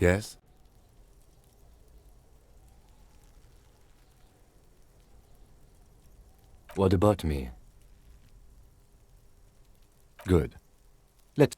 Yes? What about me? Good. Let's...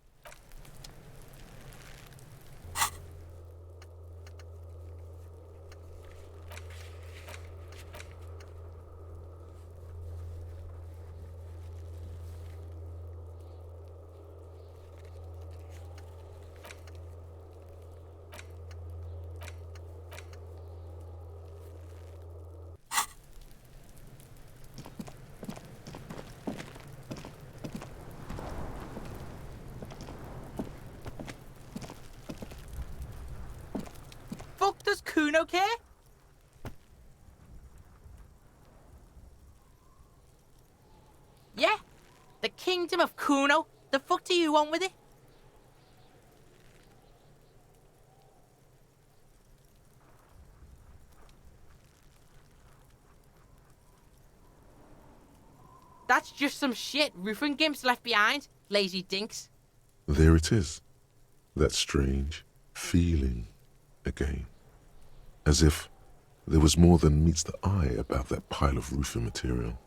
Fuck does Kuno care? Yeah? The kingdom of Kuno? The fuck do you want with it? That's just some shit roofing gimps left behind, lazy dinks. There it is. That strange feeling again. As if there was more than meets the eye about that pile of roofing material.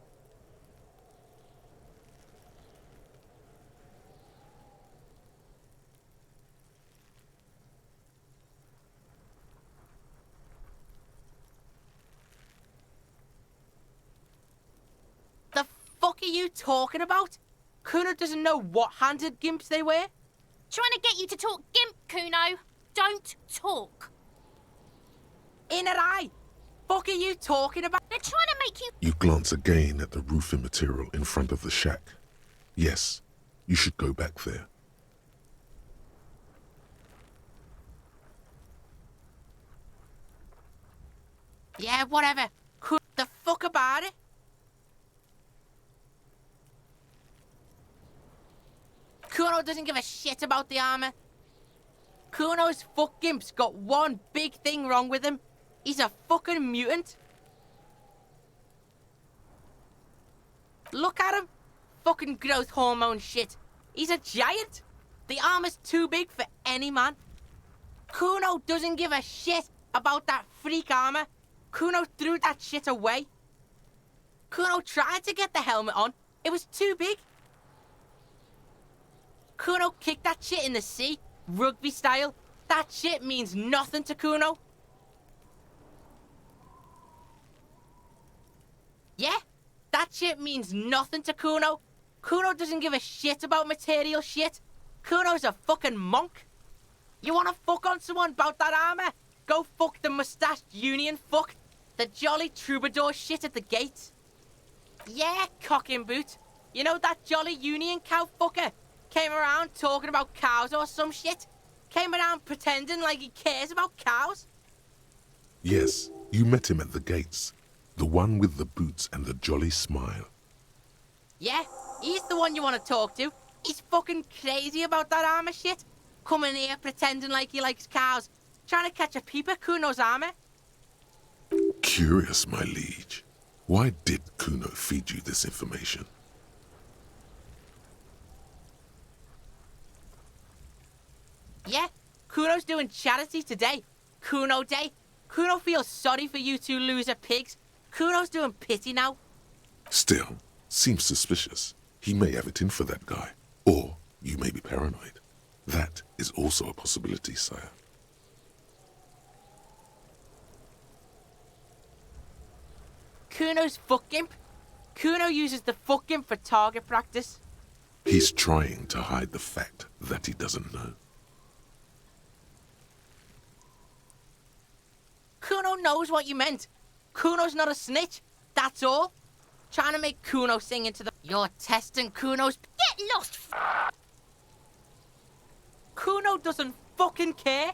The fuck are you talking about? Kuno doesn't know what handed gimps they were. Trying to get you to talk gimp, Kuno. Don't talk. In her eye. Fuck are you talking about? They're trying to make you... You glance again at the roofing material in front of the shack. Yes, you should go back there. Yeah, whatever. The fuck about it? Kuno doesn't give a shit about the armor. Kuno's fuck gimp's got one big thing wrong with him. He's a fucking mutant. Look at him. Fucking growth hormone shit. He's a giant. The armor's too big for any man. Kuno doesn't give a shit about that freak armor. Kuno threw that shit away. Kuno tried to get the helmet on. It was too big. Kuno kicked that shit in the sea, rugby style. That shit means nothing to Kuno. Yeah, that shit means nothing to Kuno. Kuno doesn't give a shit about material shit. Kuno's a fucking monk. You wanna fuck on someone about that armor? Go fuck the mustached union fuck. The jolly troubadour shit at the gate. Yeah, cock and boot. You know that jolly union cow fucker? Came around talking about cows or some shit. Came around pretending like he cares about cows. Yes, you met him at the gates. The one with the boots and the jolly smile. Yeah, he's the one you want to talk to. He's fucking crazy about that armor shit. Coming here pretending like he likes cows. Trying to catch a peep at Kuno's armor. Curious, my liege. Why did Kuno feed you this information? Yeah, Kuno's doing charity today. Kuno Day. Kuno feels sorry for you two loser pigs. Kuno's doing pity now. Still, seems suspicious. He may have it in for that guy. Or you may be paranoid. That is also a possibility, sire. Kuno's fuck gimp. Kuno uses the fuck gimp for target practice. He's trying to hide the fact that he doesn't know. Kuno knows what you meant. Kuno's not a snitch. That's all. Trying to make Kuno sing into the... You're testing Kuno's... Get lost, Kuno doesn't fucking care.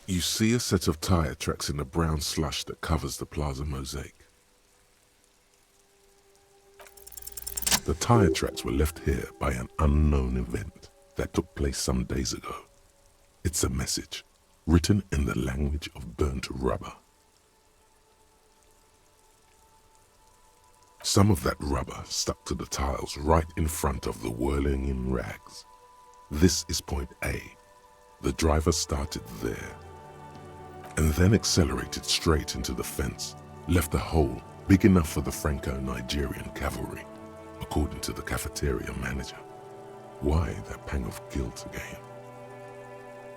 You see a set of tire tracks in the brown slush that covers the plaza mosaic. The tire tracks were left here by an unknown event that took place some days ago. It's a message, written in the language of burnt rubber. Some of that rubber stuck to the tiles right in front of the whirling-in rags. This is point A. The driver started there, and then accelerated straight into the fence, left a hole big enough for the Franco-Nigerian cavalry, according to the cafeteria manager. Why that pang of guilt again?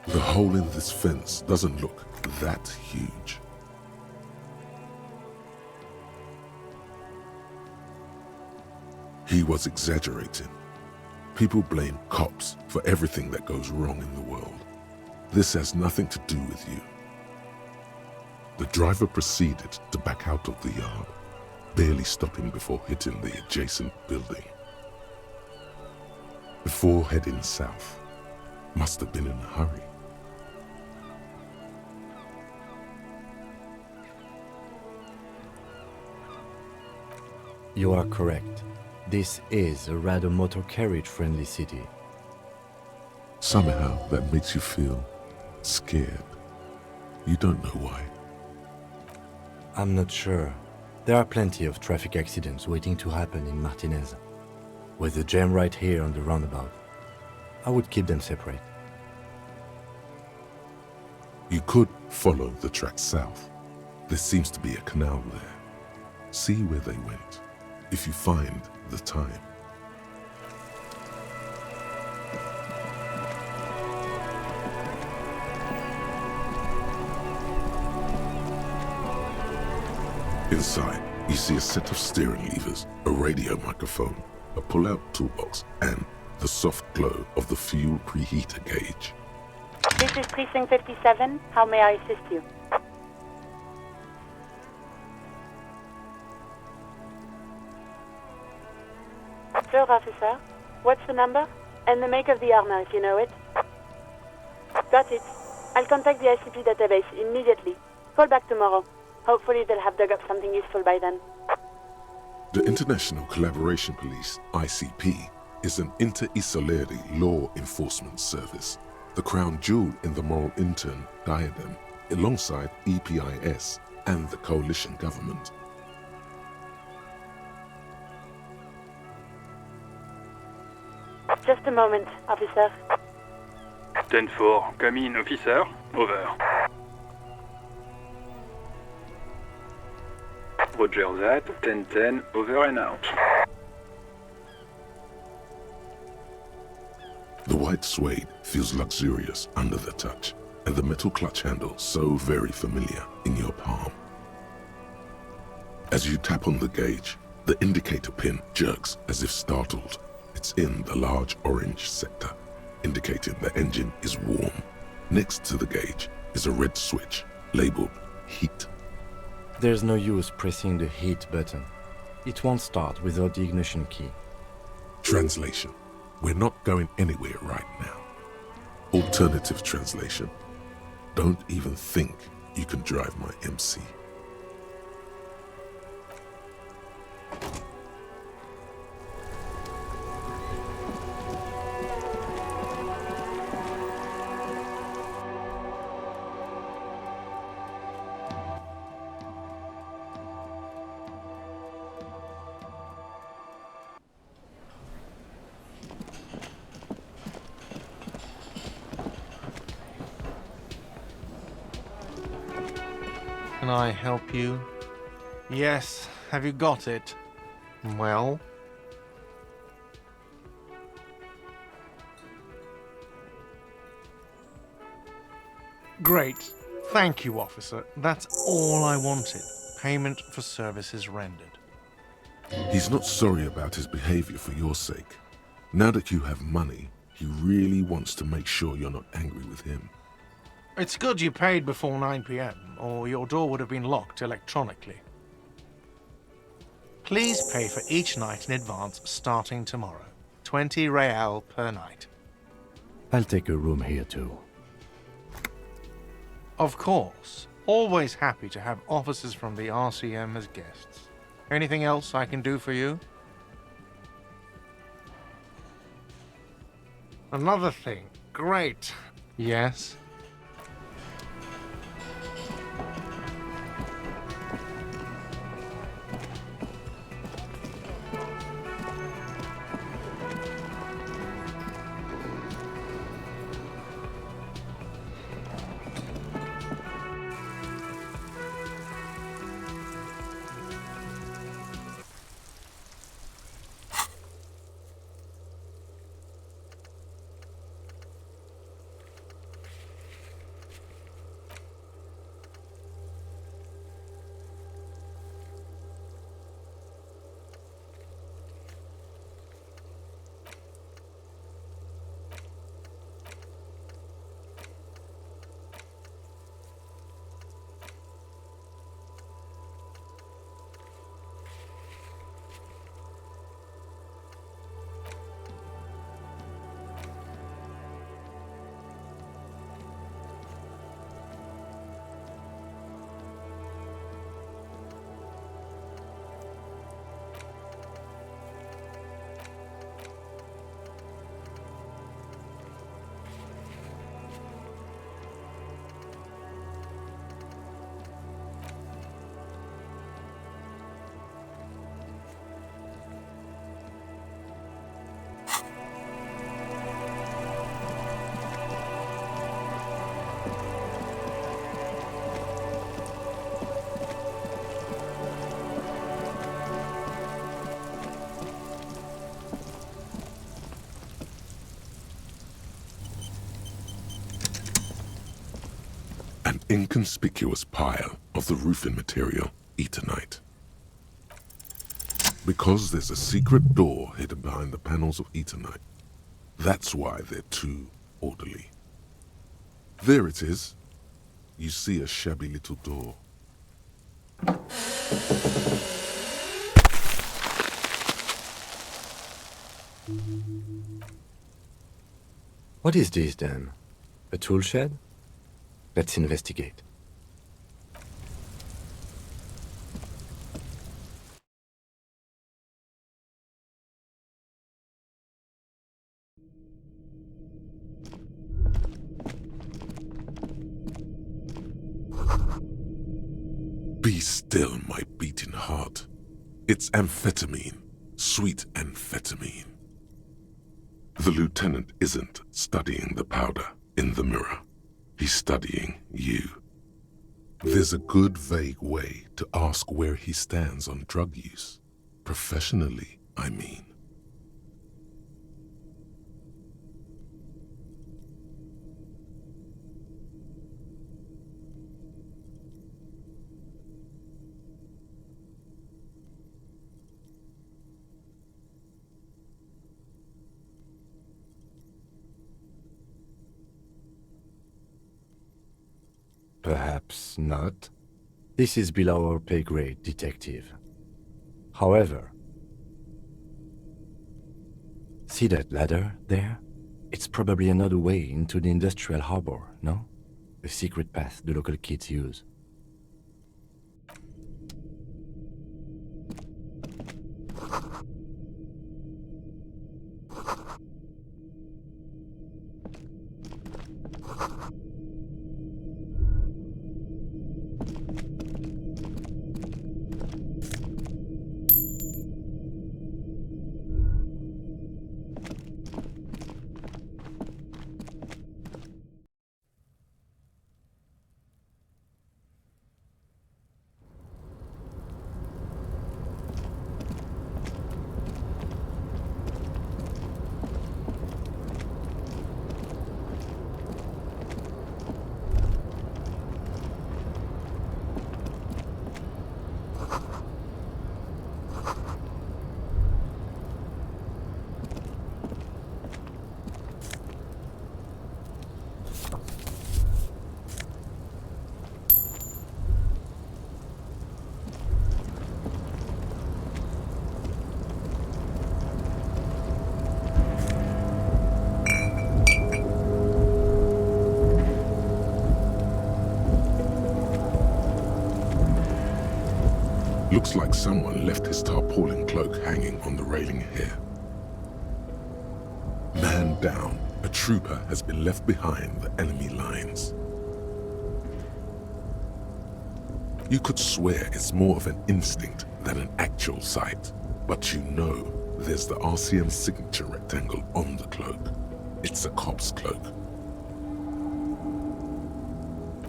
The hole in this fence doesn't look that huge. He was exaggerating. People blame cops for everything that goes wrong in the world. This has nothing to do with you. The driver proceeded to back out of the yard, barely stopping before hitting the adjacent building. Before heading south, must have been in a hurry. You are correct. This is a rather motor carriage-friendly city. Somehow that makes you feel scared. You don't know why. I'm not sure. There are plenty of traffic accidents waiting to happen in Martinez. With the jam right here on the roundabout, I would keep them separate. You could follow the track south. There seems to be a canal there. See where they went, if you find the time. Inside, you see a set of steering levers, a radio microphone, a pull-out toolbox, and the soft glow of the fuel preheater gauge. This is Precinct 57. How may I assist you? Sure, officer. What's the number? And the make of the armor, if you know it. Got it. I'll contact the ICP database immediately. Call back tomorrow. Hopefully they'll have dug up something useful by then. The International Collaboration Police, ICP, is an inter-Isoleri law enforcement service, the crown jewel in the moral intern diadem, alongside EPIS and the coalition government. Just a moment, officer. 10-4, come in, officer. Over. Roger that, 10-10, over and out. The white suede feels luxurious under the touch, and the metal clutch handle so very familiar in your palm. As you tap on the gauge, the indicator pin jerks as if startled. It's in the large orange sector, indicating the engine is warm. Next to the gauge is a red switch labeled heat. There's no use pressing the heat button. It won't start without the ignition key. Translation: we're not going anywhere right now. Alternative translation: don't even think you can drive my MC. Can I help you? Yes, have you got it? Well? Great. Thank you, officer. That's all I wanted. Payment for services rendered. He's not sorry about his behavior for your sake. Now that you have money, he really wants to make sure you're not angry with him. It's good you paid before 9 p.m., or your door would have been locked electronically. Please pay for each night in advance starting tomorrow. 20 real per night. I'll take a room here too. Of course. Always happy to have officers from the RCM as guests. Anything else I can do for you? Another thing. Great. Yes? inconspicuous pile of the roofing material, Eternite. Because there's a secret door hidden behind the panels of Eternite, that's why they're too orderly. There it is. You see a shabby little door. What is this then? A tool shed? Let's investigate. Be still, my beating heart. It's amphetamine, sweet amphetamine. The lieutenant isn't studying the powder in the mirror. He's studying you. There's a good, vague way to ask where he stands on drug use. Professionally, I mean. Perhaps not. This is below our pay grade, detective. However, see that ladder there? It's probably another way into the industrial harbor, no? A secret path the local kids use. Looks like someone left his tarpaulin cloak hanging on the railing here. Man down, a trooper has been left behind the enemy lines. You could swear it's more of an instinct than an actual sight, but you know there's the RCM signature rectangle on the cloak. It's a cop's cloak.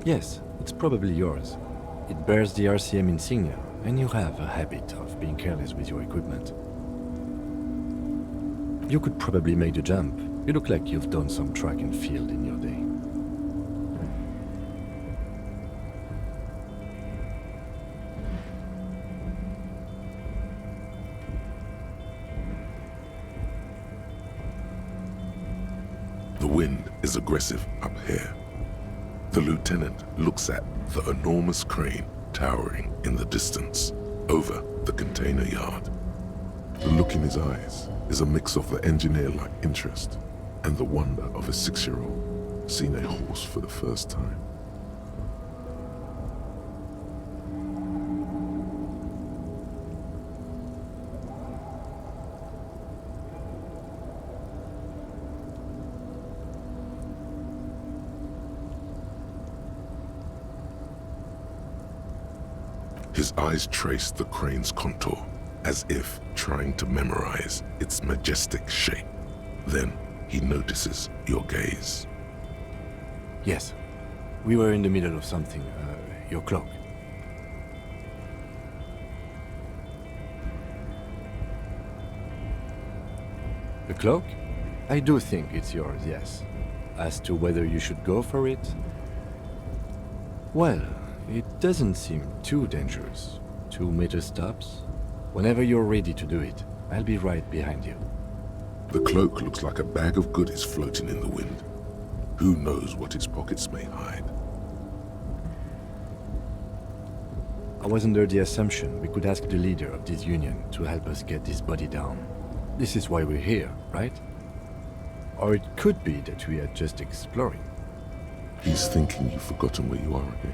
Yes, it's probably yours. It bears the RCM insignia, and you have a habit of being careless with your equipment. You could probably make the jump. You look like you've done some track and field in your day. The wind is aggressive up here. The lieutenant looks at the enormous crane towering in the distance over the container yard. The look in his eyes is a mix of the engineer-like interest and the wonder of a 6-year-old seeing a horse for the first time. His eyes trace the crane's contour, as if trying to memorize its majestic shape. Then he notices your gaze. Yes, we were in the middle of something. Your cloak. The cloak? I do think it's yours, yes. As to whether you should go for it, Well, it doesn't seem too dangerous. 2 meter stops. Whenever you're ready to do it, I'll be right behind you. The cloak looks like a bag of goodies floating in the wind. Who knows what its pockets may hide? I was under the assumption we could ask the leader of this union to help us get this body down. This is why we're here, right? Or it could be that we are just exploring. He's thinking you've forgotten where you are again.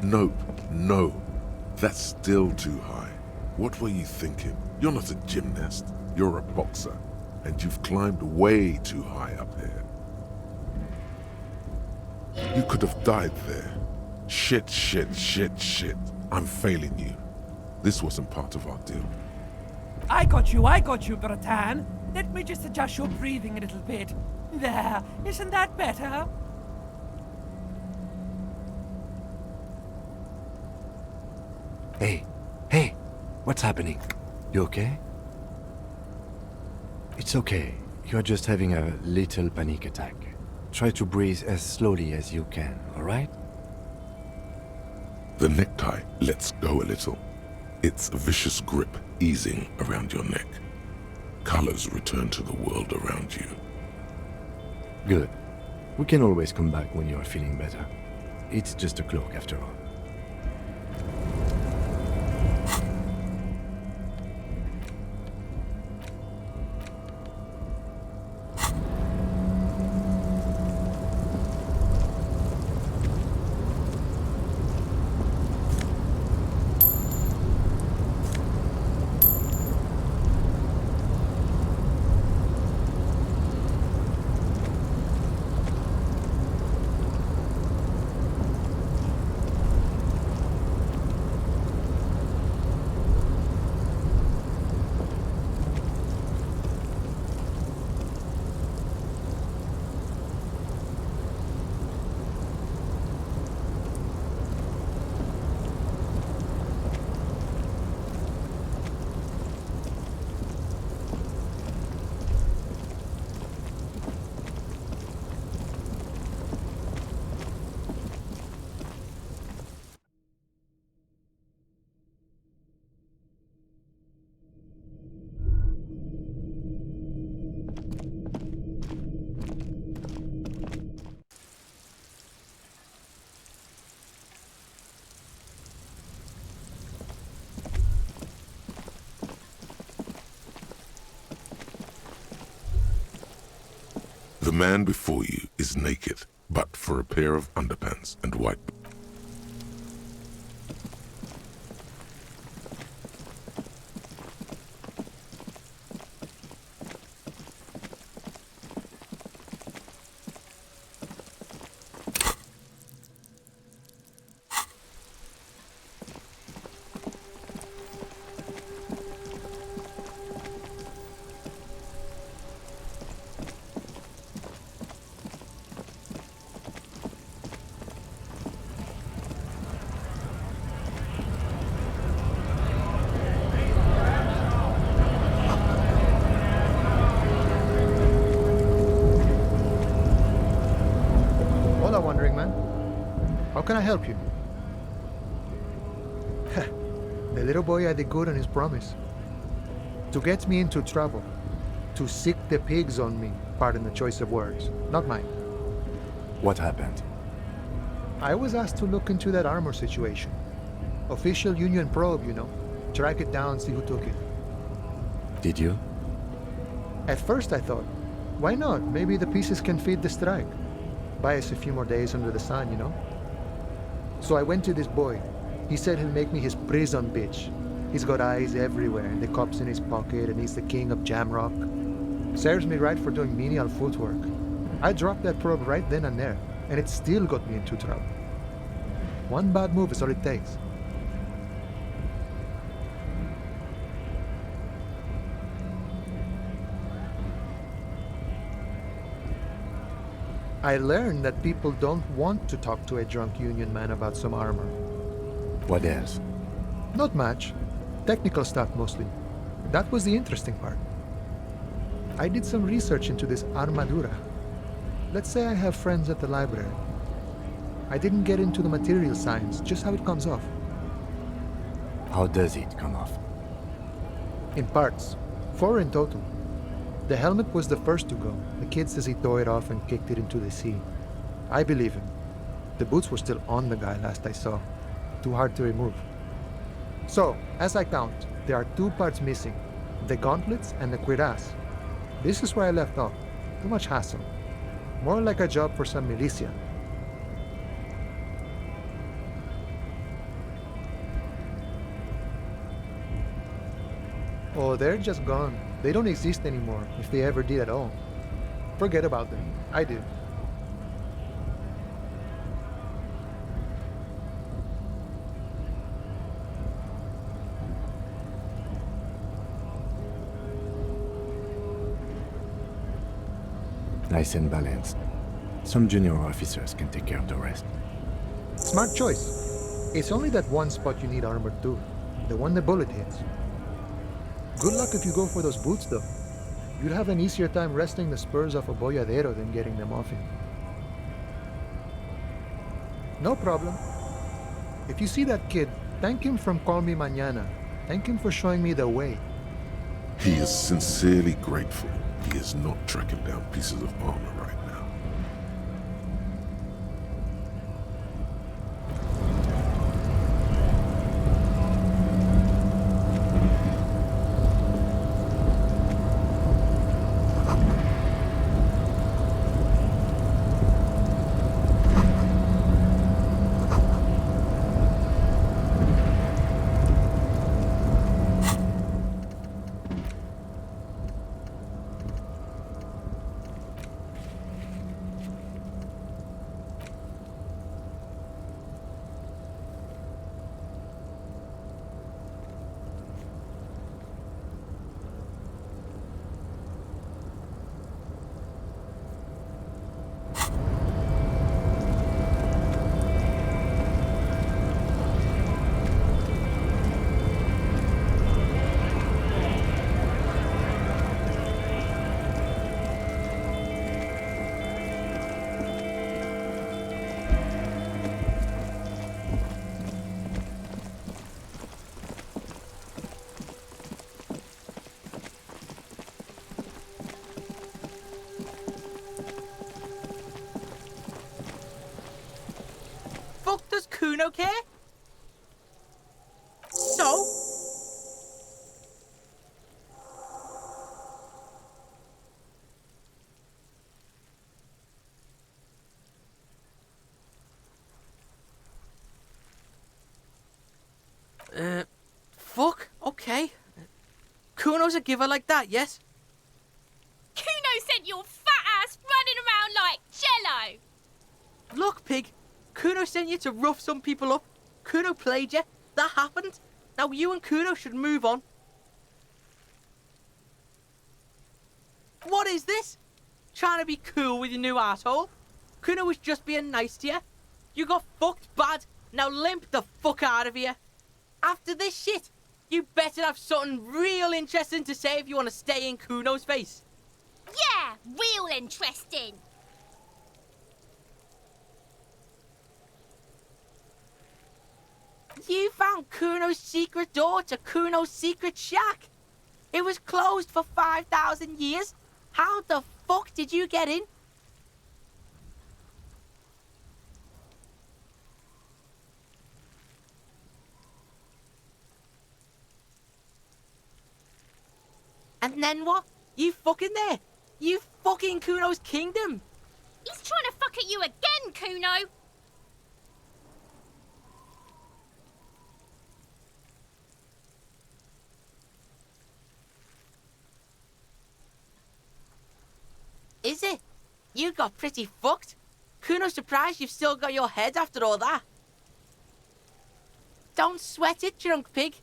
Nope, no. That's still too high. What were you thinking? You're not a gymnast. You're a boxer. And you've climbed way too high up here. You could have died there. Shit. I'm failing you. This wasn't part of our deal. I got you, Gratan. Let me just adjust your breathing a little bit. There, isn't that better? Hey, what's happening? You okay? It's okay. You're just having a little panic attack. Try to breathe as slowly as you can, alright? The necktie lets go a little. Its vicious grip easing around your neck. Colors return to the world around you. Good. We can always come back when you're feeling better. It's just a cloak after all. The man before you is naked, but for a pair of underpants and white. Hola, wandering man. How can I help you? The little boy had the good on his promise. To get me into trouble. To sick the pigs on me. Pardon the choice of words. Not mine. What happened? I was asked to look into that armor situation. Official Union probe, you know. Track it down, see who took it. Did you? At first I thought, why not? Maybe the pieces can feed the strike. Buy us a few more days under the sun, you know? So I went to this boy. He said he'll make me his prison bitch. He's got eyes everywhere, and the cop's in his pocket, and he's the king of Jamrock. Serves me right for doing menial footwork. I dropped that probe right then and there, and it still got me into trouble. One bad move is all it takes. I learned that people don't want to talk to a drunk Union man about some armor. What else? Not much. Technical stuff mostly. That was the interesting part. I did some research into this armadura. Let's say I have friends at the library. I didn't get into the material science, just how it comes off. How does it come off? In parts. 4 in total. The helmet was the first to go. The kid says he tore it off and kicked it into the sea. I believe him. The boots were still on the guy last I saw. Too hard to remove. So, as I count, there are 2 parts missing. The gauntlets and the cuirass. This is where I left off. Too much hassle. More like a job for some militia. Oh, they're just gone. They don't exist anymore, if they ever did at all. Forget about them. I did. Nice and balanced. Some junior officers can take care of the rest. Smart choice. It's only that one spot you need armor too. The one the bullet hits. Good luck if you go for those boots though. You'd have an easier time wresting the spurs off a boyadero than getting them off him. No problem. If you see that kid, thank him from Call Me Mañana. Thank him for showing me the way. He is sincerely grateful he is not tracking down pieces of armor right now. Fuck does Kuno care? So? Fuck, okay. Kuno's a giver like that, yes? Kuno sent your fat ass running around like jello! Look, pig. Kuno sent you to rough some people up. Kuno played you. That happened. Now you and Kuno should move on. What is this? Trying to be cool with your new asshole? Kuno was just being nice to you. You got fucked bad. Now limp the fuck out of here. After this shit, you better have something real interesting to say if you want to stay in Kuno's face. Yeah, real interesting. You found Kuno's secret door to Kuno's secret shack. It was closed for 5,000 years. How the fuck did you get in? And then what? You fucking there? You fucking Kuno's kingdom. He's trying to fuck at you again, Kuno. Is it? You got pretty fucked. Kuno's surprised you've still got your head after all that. Don't sweat it, drunk pig.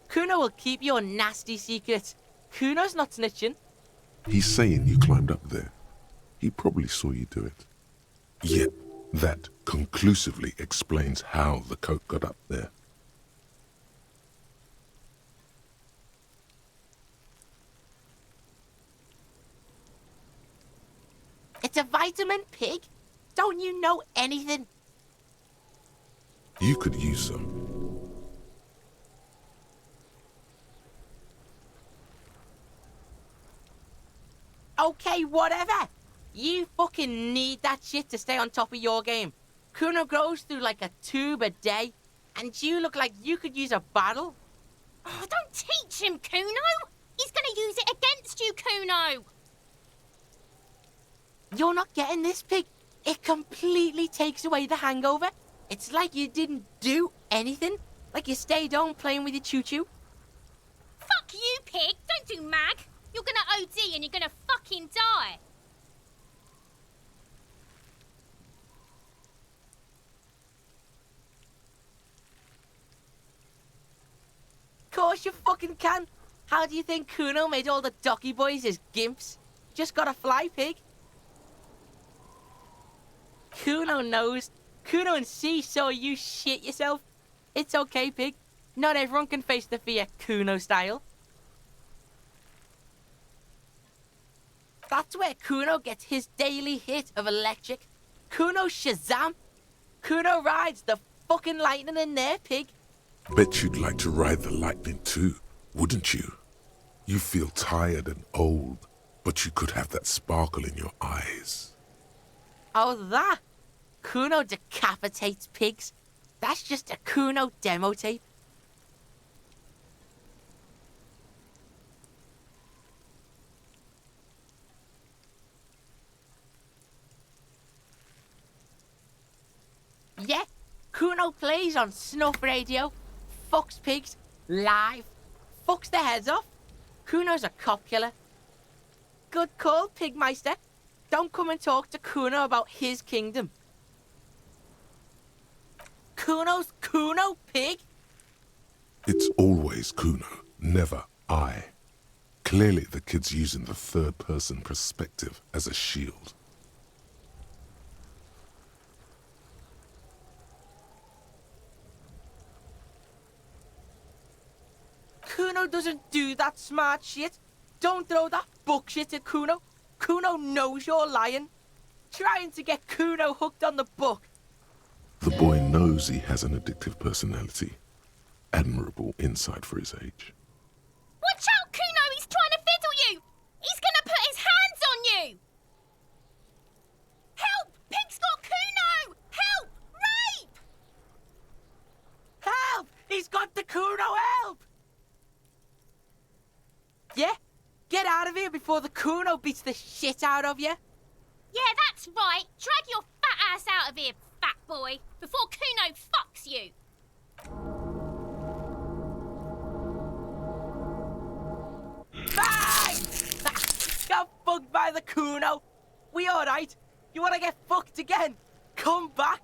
Kuno will keep your nasty secret. Kuno's not snitching. He's saying you climbed up there. He probably saw you do it. Yet, that conclusively explains how the coke got up there. It's a vitamin, pig. Don't you know anything? You could use some. Okay, whatever. You fucking need that shit to stay on top of your game. Kuno grows through like a tube a day, and you look like you could use a bottle. Oh, don't teach him, Kuno! He's gonna use it against you, Kuno! You're not getting this, pig. It completely takes away the hangover. It's like you didn't do anything. Like you stayed home playing with your choo-choo. Fuck you, pig! Don't do mag! You're gonna OD and you're gonna fucking die! Course you fucking can. How do you think Kuno made all the docky boys his gimps? Just gotta fly, pig. Kuno knows. Kuno and C saw you shit yourself. It's okay, pig. Not everyone can face the fear Kuno style. That's where Kuno gets his daily hit of electric. Kuno Shazam. Kuno rides the fucking lightning in there, pig. Bet you'd like to ride the lightning too, wouldn't you? You feel tired and old, but you could have that sparkle in your eyes. Oh, that? Kuno decapitates pigs. That's just a Kuno demo tape. Yeah, Kuno plays on snuff radio, fucks pigs, live, fucks their heads off. Kuno's a cop killer. Good call, Pigmeister. Don't come and talk to Kuno about his kingdom. Kuno's Kuno, pig? It's always Kuno, never I. Clearly the kid's using the third-person perspective as a shield. Kuno doesn't do that smart shit. Don't throw that book shit at Kuno. Kuno knows you're lying. Trying to get Kuno hooked on the book. The boy knows he has an addictive personality. Admirable insight for his age. Watch out, Kuno! He's trying to fiddle you! He's gonna put his hands on you! Help! Pig's got Kuno! Help! Rape! Help! He's got the Kuno, help! Yeah? Get out of here before the Kuno beats the shit out of you. Yeah, that's right. Drag your fat ass out of here, fat boy, before Kuno fucks you. Bang! Got fucked by the Kuno. We alright? You wanna get fucked again? Come back.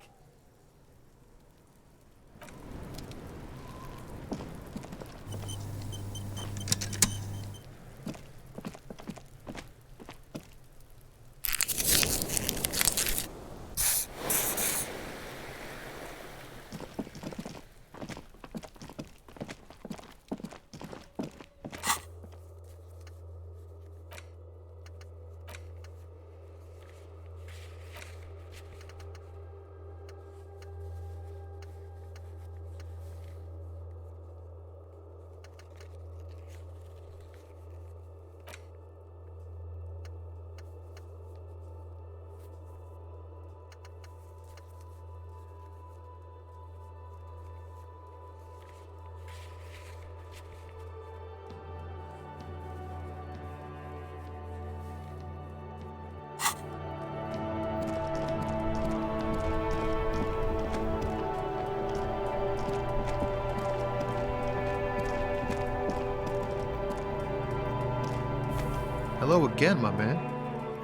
Hello again, my man.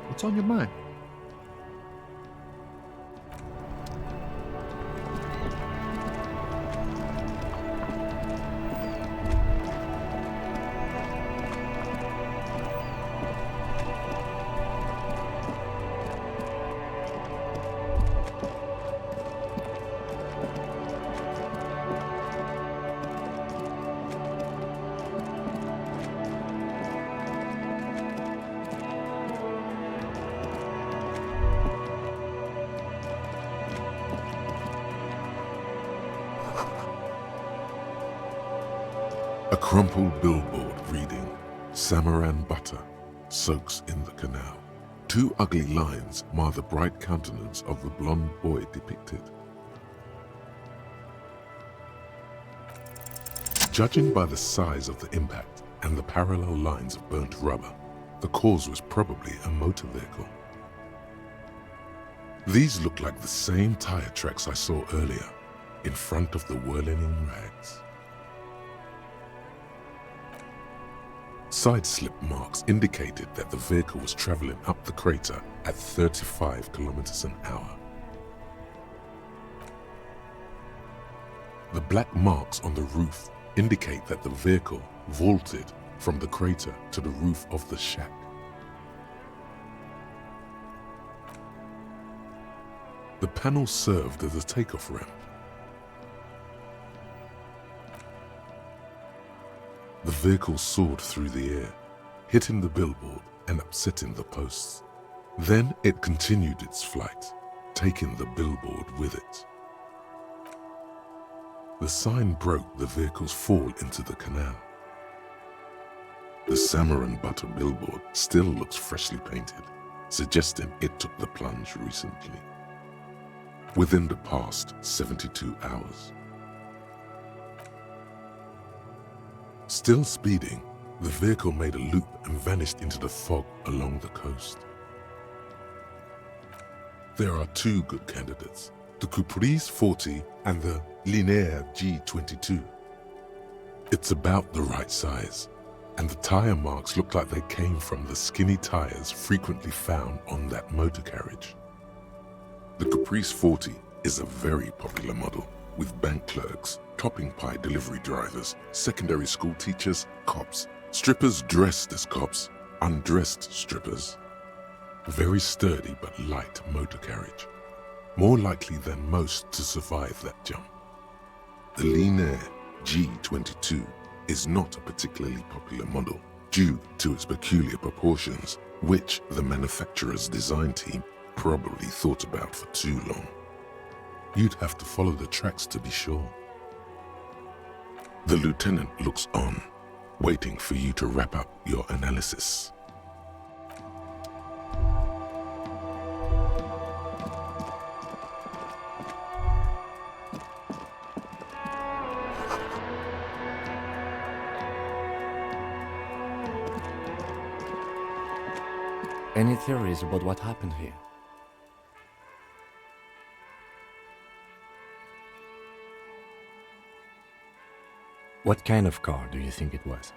What's on your mind? A crumpled billboard reading, Samaran butter soaks in the canal. Two ugly lines mar the bright countenance of the blonde boy depicted. Judging by the size of the impact and the parallel lines of burnt rubber, the cause was probably a motor vehicle. These look like the same tire tracks I saw earlier, in front of the whirling in rags. Side slip marks indicated that the vehicle was traveling up the crater at 35 kilometers an hour. The black marks on the roof indicate that the vehicle vaulted from the crater to the roof of the shack. The panel served as a takeoff ramp. The vehicle soared through the air, hitting the billboard and upsetting the posts. Then it continued its flight, taking the billboard with it. The sign broke the vehicle's fall into the canal. The Samaran butter billboard still looks freshly painted, suggesting it took the plunge recently, within the past 72 hours. Still speeding, the vehicle made a loop and vanished into the fog along the coast. There are two good candidates, the Caprice 40 and the Linéaire G22. It's about the right size, and the tire marks look like they came from the skinny tires frequently found on that motor carriage. The Caprice 40 is a very popular model, with bank clerks, topping pie delivery drivers, secondary school teachers, cops, strippers dressed as cops, undressed strippers. Very sturdy but light motor carriage, more likely than most to survive that jump. The Linéaire G22 is not a particularly popular model due to its peculiar proportions, which the manufacturer's design team probably thought about for too long. You'd have to follow the tracks to be sure. The lieutenant looks on, waiting for you to wrap up your analysis. Any theories about what happened here? What kind of car do you think it was?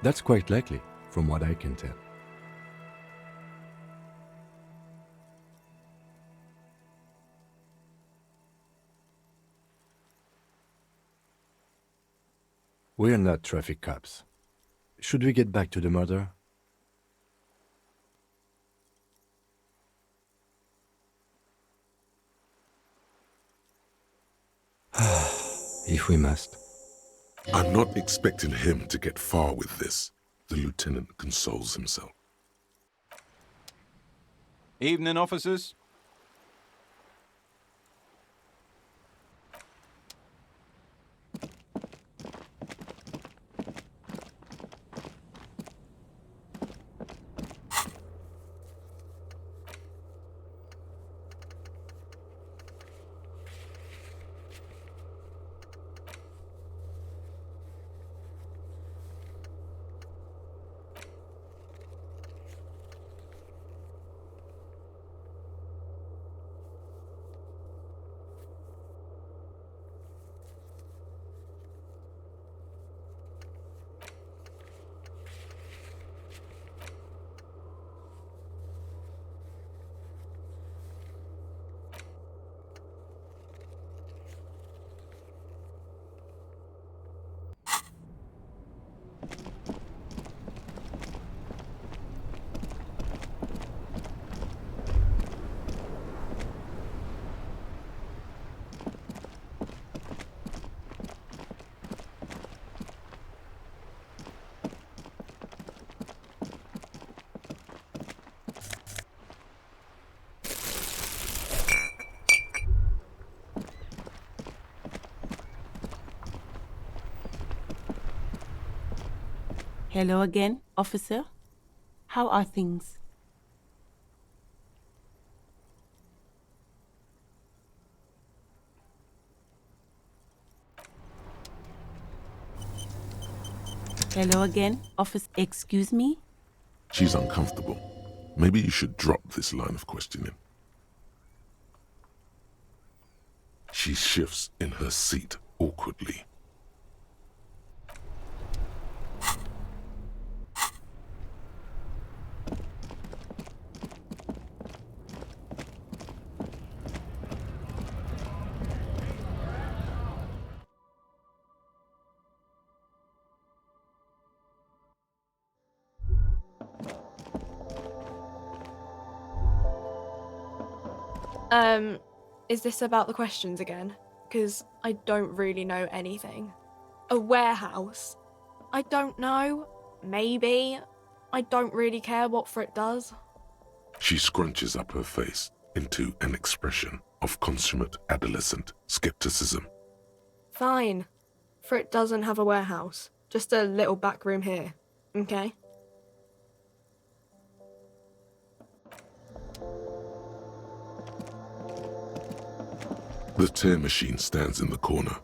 That's quite likely, from what I can tell. We're not traffic cops. Should we get back to the murder? If we must. I'm not expecting him to get far with this, the lieutenant consoles himself. Evening, officers. Hello again, officer. How are things? Hello again, officer. Excuse me? She's uncomfortable. Maybe you should drop this line of questioning. She shifts in her seat awkwardly. Is this about the questions again? Because I don't really know anything. A warehouse? I don't know. Maybe. I don't really care what Frit does. She scrunches up her face into an expression of consummate adolescent skepticism. Fine. Frit doesn't have a warehouse. Just a little back room here. Okay? The tear machine stands in the corner.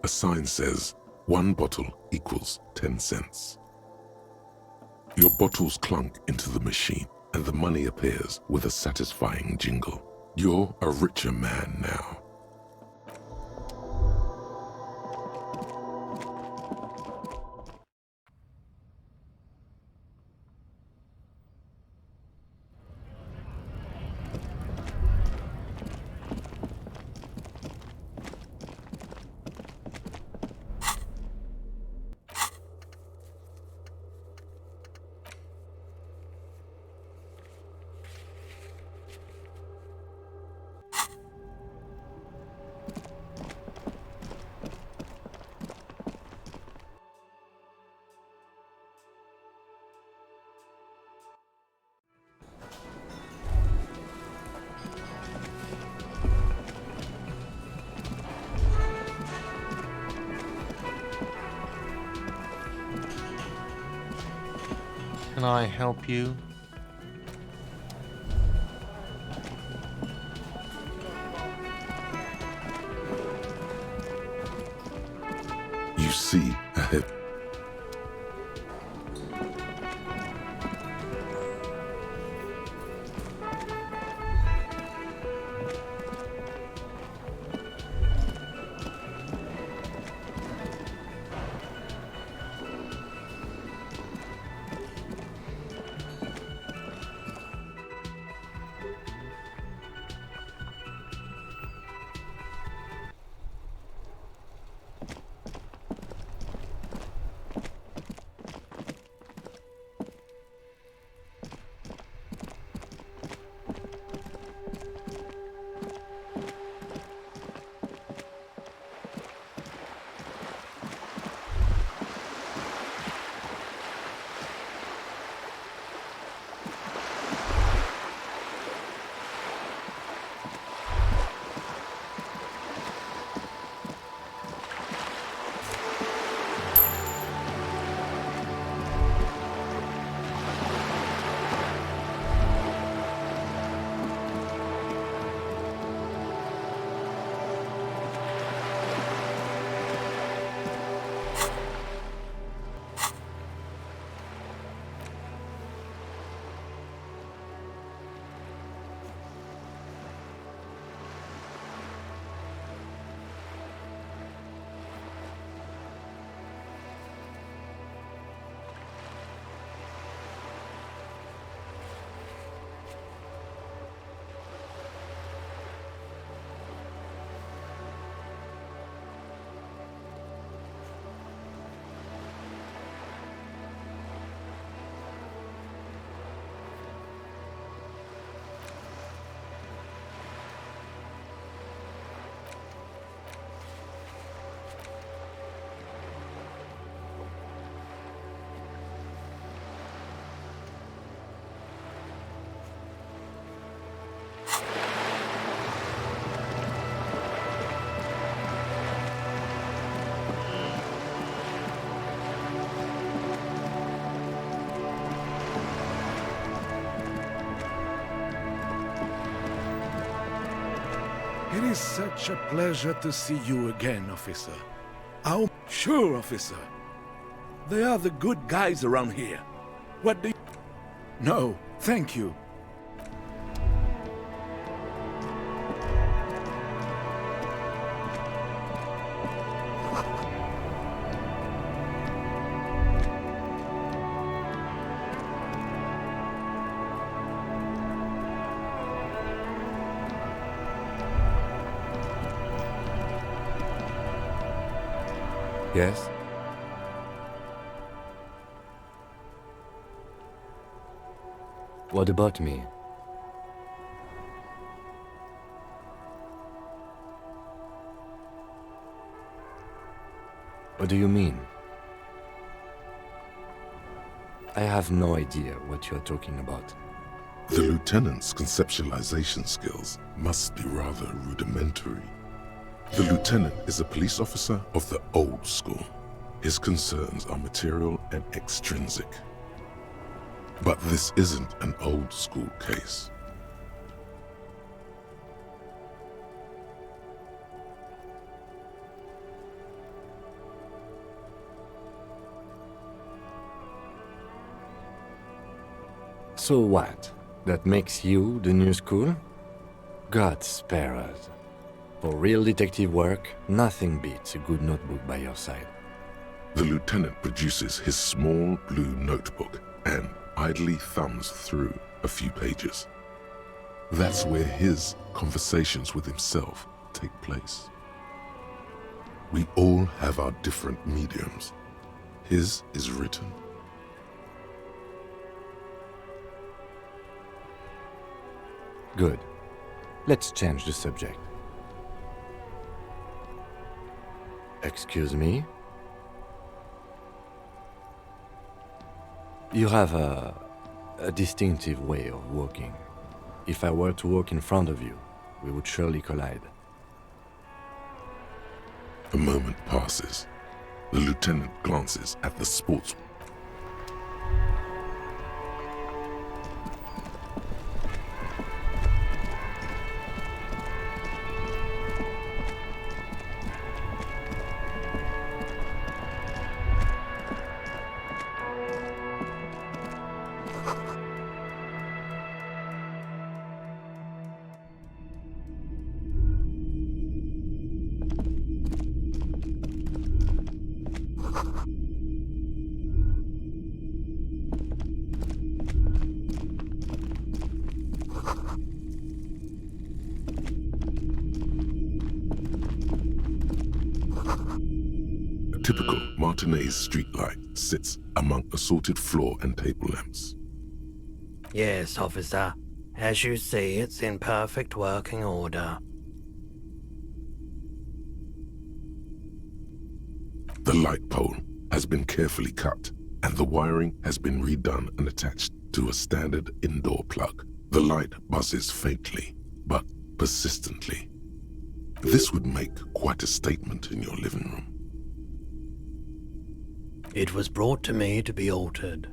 A sign says, 1 bottle equals 10 cents. Your bottles clunk into the machine and the money appears with a satisfying jingle. You're a richer man now. Can I help you? You see ahead. It is such a pleasure to see you again, officer. Oh, sure, officer. They are the good guys around here. What do you... No, thank you. Yes? What about me? What do you mean? I have no idea what you're talking about. The lieutenant's conceptualization skills must be rather rudimentary. The lieutenant is a police officer of the old school. His concerns are material and extrinsic. But this isn't an old school case. So what? That makes you the new school? God spare us. For real detective work, nothing beats a good notebook by your side. The lieutenant produces his small blue notebook and idly thumbs through a few pages. That's where his conversations with himself take place. We all have our different mediums. His is written. Good. Let's change the subject. Excuse me? You have a distinctive way of walking. If I were to walk in front of you, we would surely collide. A moment passes. The lieutenant glances at the sports. A typical Martinez streetlight sits among assorted floor and table lamps. Yes, officer. As you see, it's in perfect working order. The light pole has been carefully cut, and the wiring has been redone and attached to a standard indoor plug. The light buzzes faintly, but persistently. This would make quite a statement in your living room. It was brought to me to be altered.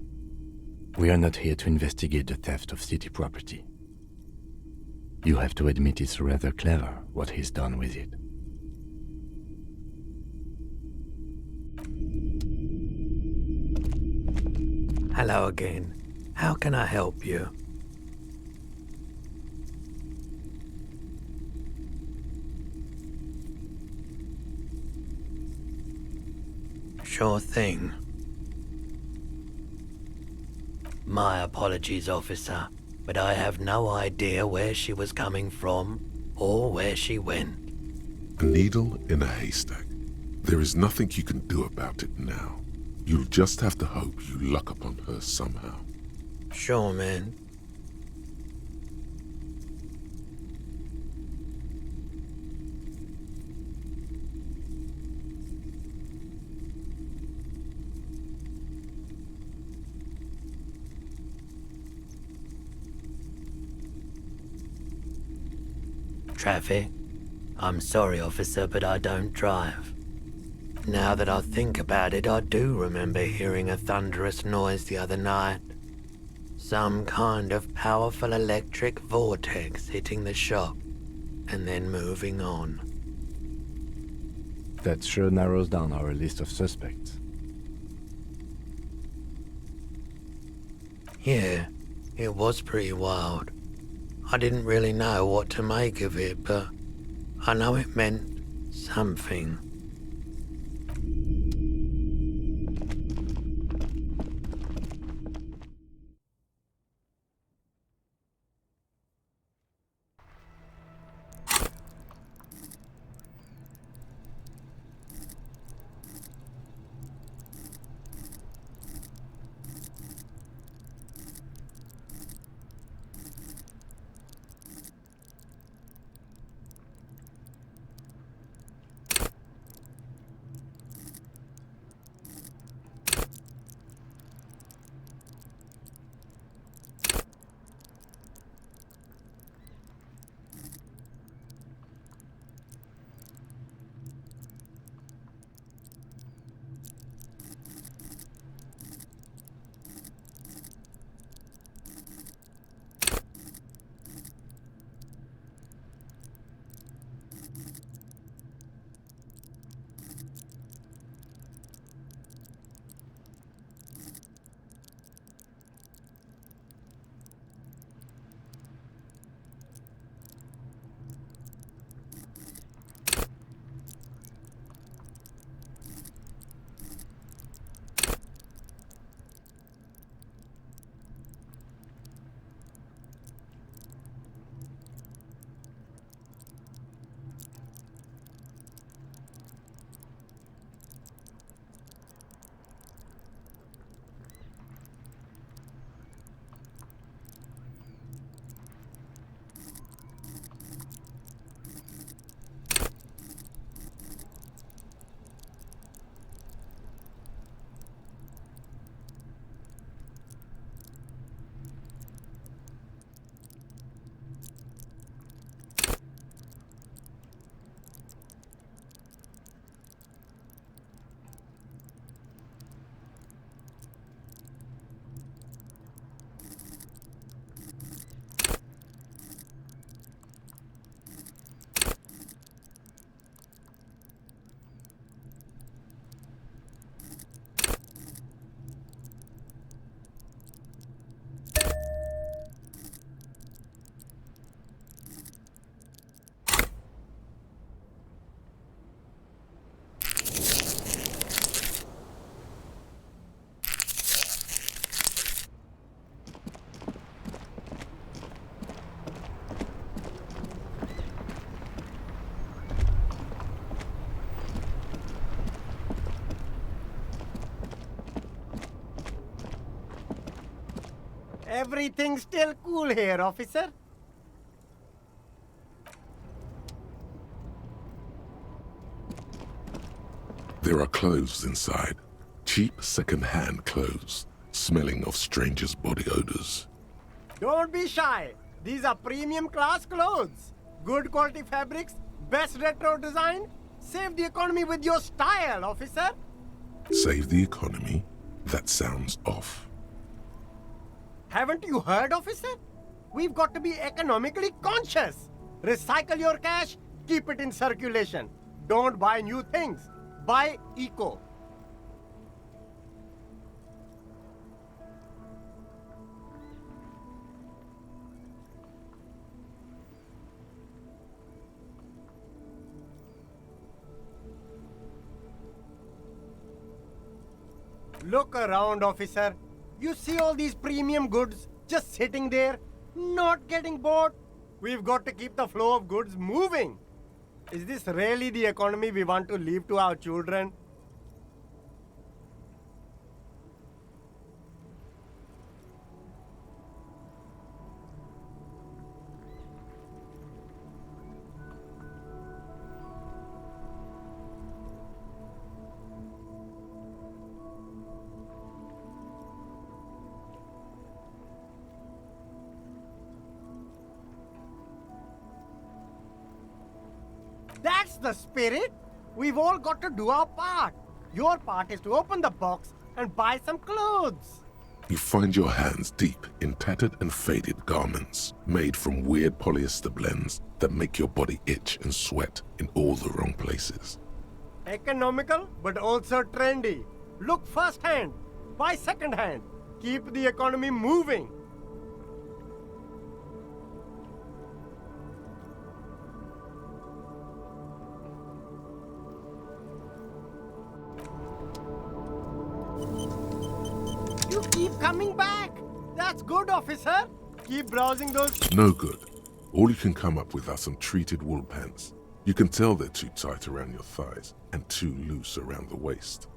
We are not here to investigate the theft of city property. You have to admit it's rather clever what he's done with it. Hello again. How can I help you? Sure thing. My apologies, officer, but I have no idea where she was coming from or where she went. A needle in a haystack. There is nothing you can do about it now. You'll just have to hope you luck upon her somehow. Sure, man. Traffic? I'm sorry, officer, but I don't drive. Now that I think about it, I do remember hearing a thunderous noise the other night. Some kind of powerful electric vortex hitting the shop. and then moving on. That sure narrows down our list of suspects. Yeah, it was pretty wild. I didn't really know what to make of it, but I know it meant something. Everything's still cool here, officer. There are clothes inside. Cheap second-hand clothes, smelling of strangers' body odors. Don't be shy. These are premium class clothes. Good quality fabrics, best retro design. Save the economy with your style, officer. Save the economy? That sounds off. Haven't you heard, officer? We've got to be economically conscious. Recycle your cash, keep it in circulation. Don't buy new things. Buy eco. Look around, officer. You see all these premium goods just sitting there, not getting bought? We've got to keep the flow of goods moving. Is this really the economy we want to leave to our children? That's the spirit. We've all got to do our part. Your part is to open the box and buy some clothes. You find your hands deep in tattered and faded garments made from weird polyester blends that make your body itch and sweat in all the wrong places. Economical, but also trendy. Look first hand, buy second hand. Keep the economy moving. You keep coming back. That's good, officer. Keep browsing those. No good. All you can come up with are some treated wool pants. You can tell they're too tight around your thighs and too loose around the waist.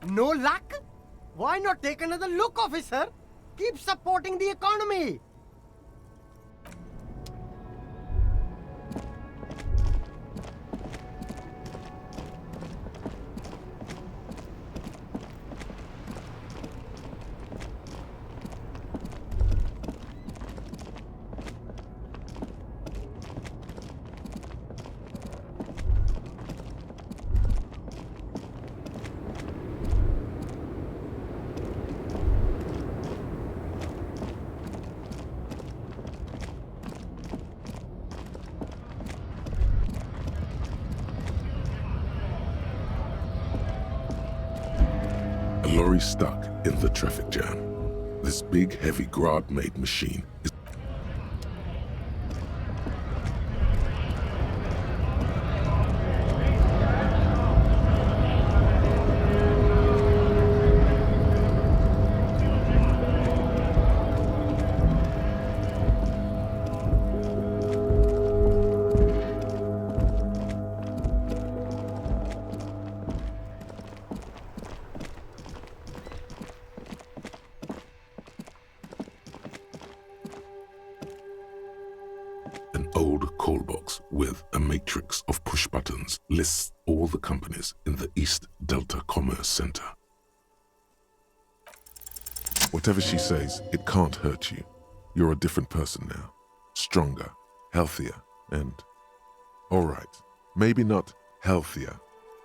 No luck? Why not take another look, officer? Keep supporting the economy. A lorry stuck in the traffic jam. This big, heavy Grad-made machine is an old call box with a matrix of push buttons lists all the companies in the East Delta Commerce Center. Whatever she says, it can't hurt you. You're a different person now. Stronger, healthier, and... alright, maybe not healthier,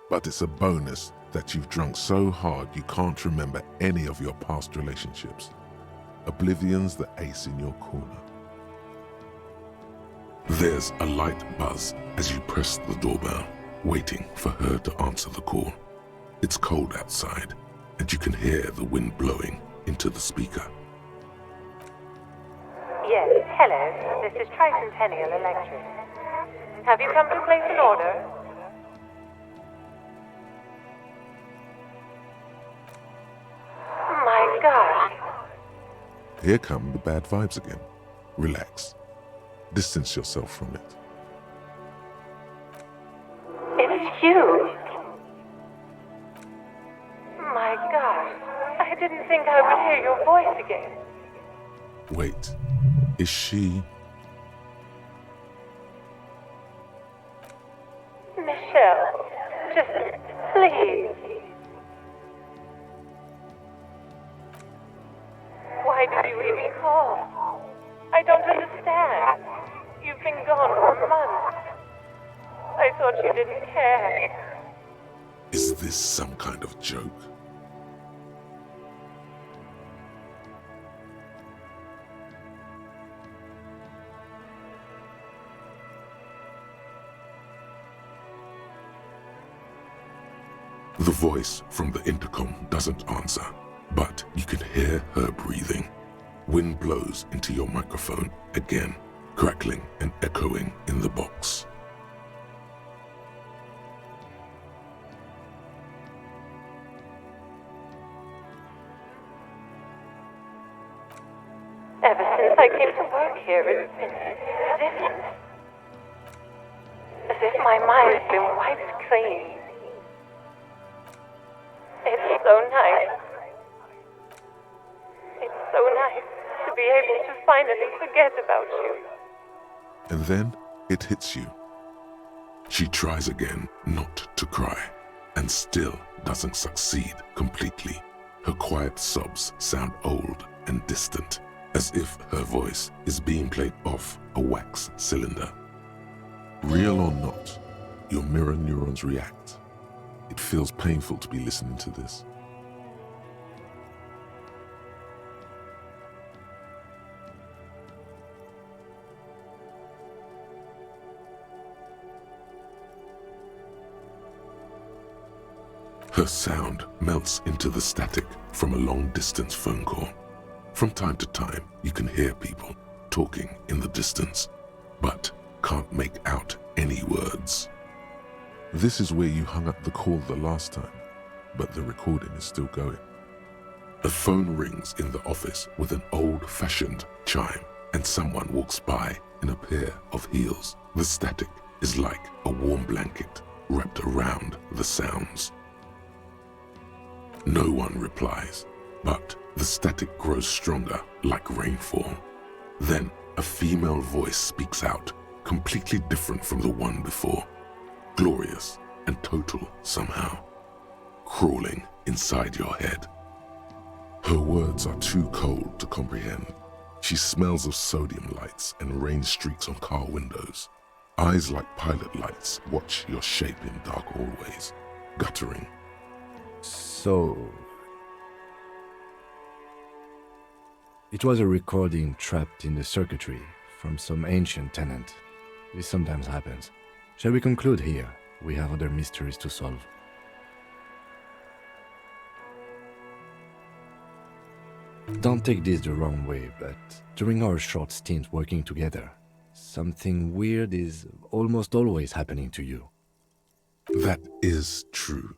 but it's a bonus that you've drunk so hard you can't remember any of your past relationships. Oblivion's the ace in your corner. There's a light buzz as you press the doorbell, waiting for her to answer the call. It's cold outside, and you can hear the wind blowing into the speaker. Yes, hello. This is Tricentennial Electric. Have you come to place an order? My God. Here come the bad vibes again. Relax. Distance yourself from it. It's you. My God. I didn't think I would hear your voice again. Wait, is she... Michelle, just please. Why did you even call? I don't understand. You've been gone for months. I thought you didn't care. Is this some kind of joke? The voice from the intercom doesn't answer, but you can hear her breathing. Wind blows into your microphone again, crackling and echoing in the box. Ever since I came to work here, it's been different. As if my mind's been wiped clean. It's so nice. It's so nice to be able to finally forget about you. And then it hits you. She tries again not to cry, and still doesn't succeed completely. Her quiet sobs sound old and distant, as if her voice is being played off a wax cylinder. Real or not, your mirror neurons react. It feels painful to be listening to this. Her sound melts into the static from a long-distance phone call. From time to time, you can hear people talking in the distance, but can't make out any words. This is where you hung up the call the last time, but the recording is still going. A phone rings in the office with an old-fashioned chime, and someone walks by in a pair of heels. The static is like a warm blanket wrapped around the sounds. No one replies, but the static grows stronger like rainfall. Then a female voice speaks out, completely different from the one before, glorious and total somehow, crawling inside your head. Her words are too cold to comprehend. She smells of sodium lights and rain streaks on car windows. Eyes like pilot lights watch your shape in dark hallways, guttering. So... it was a recording trapped in the circuitry from some ancient tenant. This sometimes happens. Shall we conclude here? We have other mysteries to solve. Don't take this the wrong way, but during our short stint working together, something weird is almost always happening to you. That is true.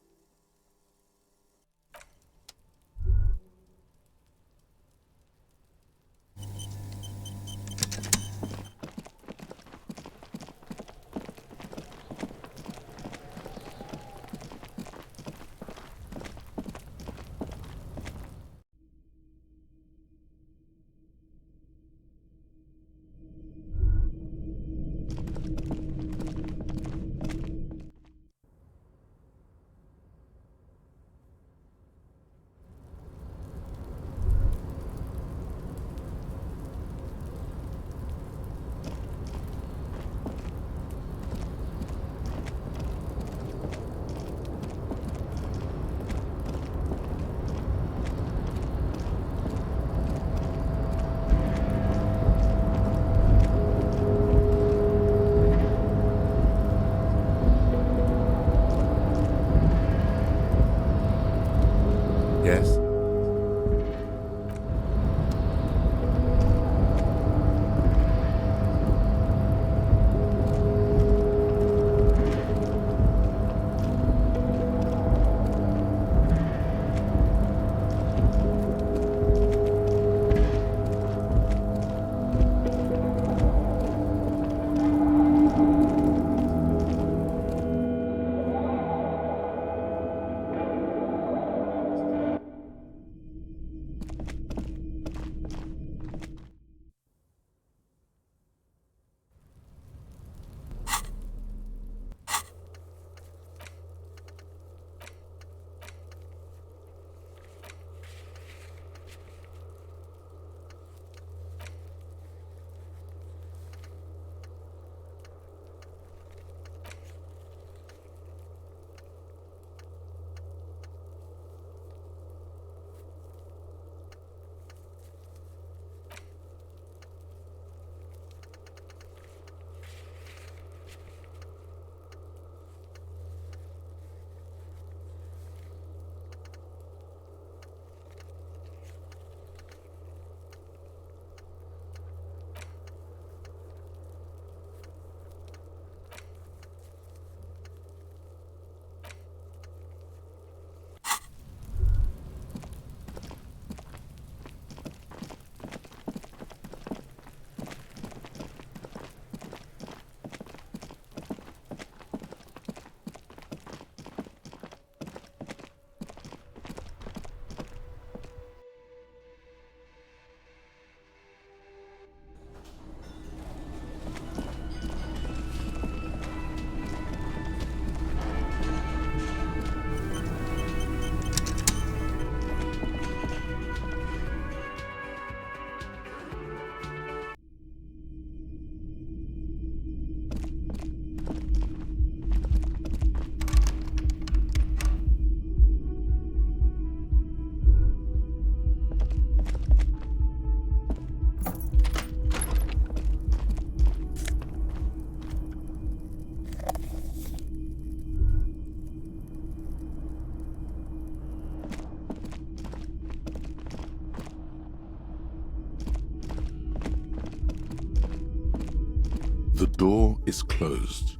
The door is closed.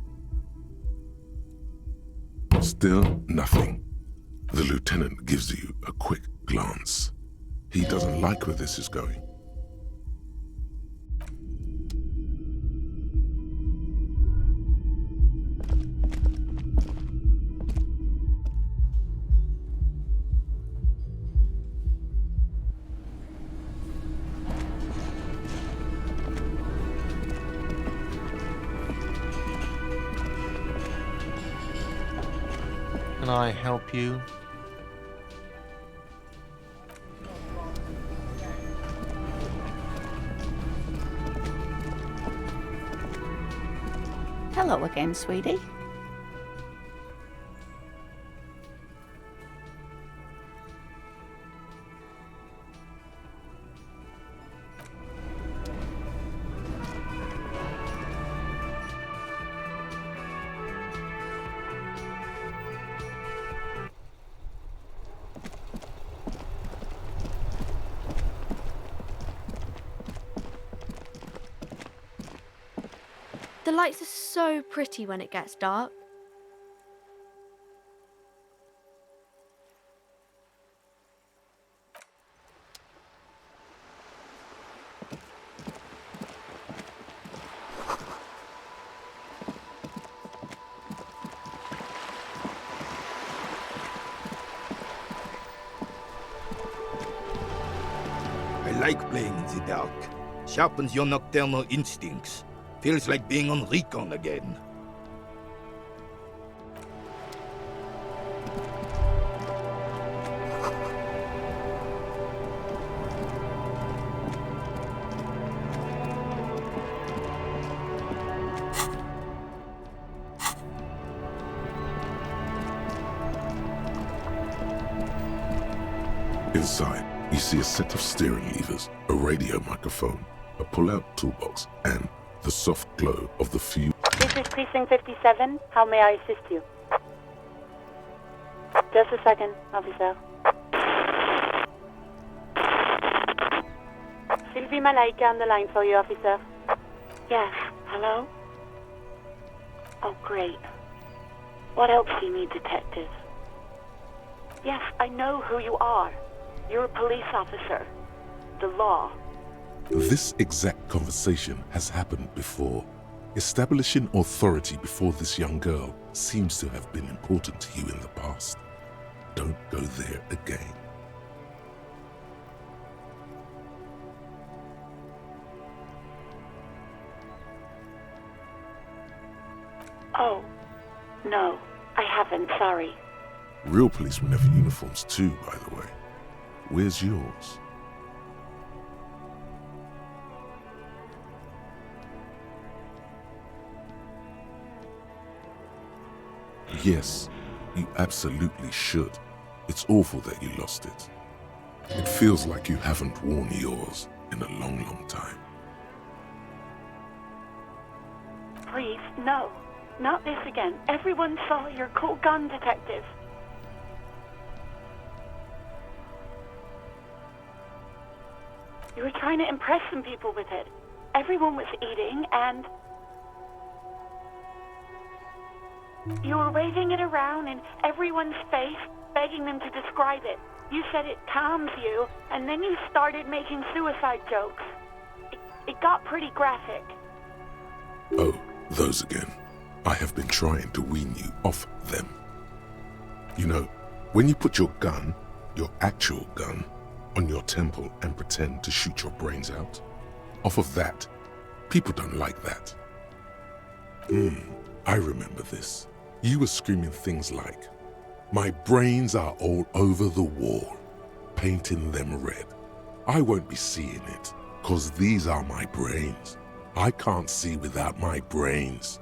Still nothing. The lieutenant gives you a quick glance. He doesn't like where this is going. Can I help you? Hello again, sweetie. The lights are so pretty when it gets dark. I like playing in the dark. Sharpens your nocturnal instincts. Feels like being on recon again. Inside, you see a set of steering levers, a radio microphone, a pull-out toolbox, and the soft glow of the few. This is Precinct 57. How may I assist you? Just a second, officer. Sylvie Malaika on the line for you, officer. Yes, hello? Oh, great. What else do you need, detective? Yes, I know who you are. You're a police officer. The law. This exact conversation has happened before. Establishing authority before this young girl seems to have been important to you in the past. Don't go there again. Oh, no, I haven't, sorry. Real policemen have uniforms too, by the way. Where's yours? Yes, you absolutely should. It's awful that you lost it. It feels like you haven't worn yours in a long, long time. Please, no. Not this again. Everyone saw your cool gun, detective. You were trying to impress some people with it. Everyone was eating, and you were waving it around in everyone's face, begging them to describe it. You said it calms you, and then you started making suicide jokes. It got pretty graphic. Oh, those again. I have been trying to wean you off them. You know, when you put your gun, your actual gun, on your temple and pretend to shoot your brains out, off of that, people don't like that. I remember this. You were screaming things like, "My brains are all over the wall," painting them red. I won't be seeing it, 'cause these are my brains. I can't see without my brains.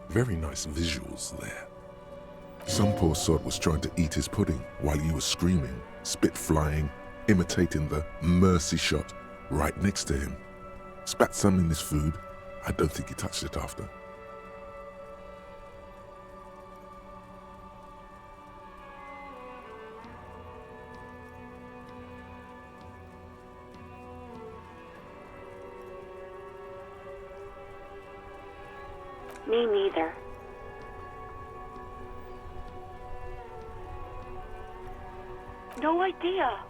Very nice visuals there. Some poor sod was trying to eat his pudding while you were screaming, spit flying, imitating the mercy shot right next to him. Spat some in his food. I don't think he touched it after. Me neither. No idea.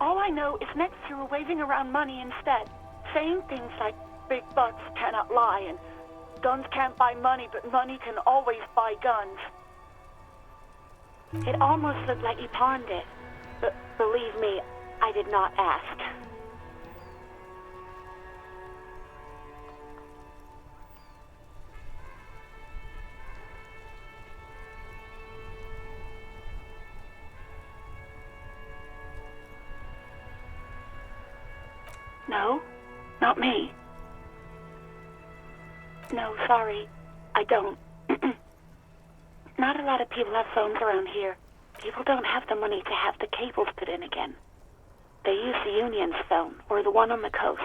All I know is next year we're waving around money instead, saying things like big butts cannot lie and guns can't buy money, but money can always buy guns. It almost looked like he pawned it, but believe me, I did not ask. No, not me. No, sorry, I don't. Not a lot of people have phones around here. People don't have the money to have the cables put in again. They use the Union's phone, or the one on the coast.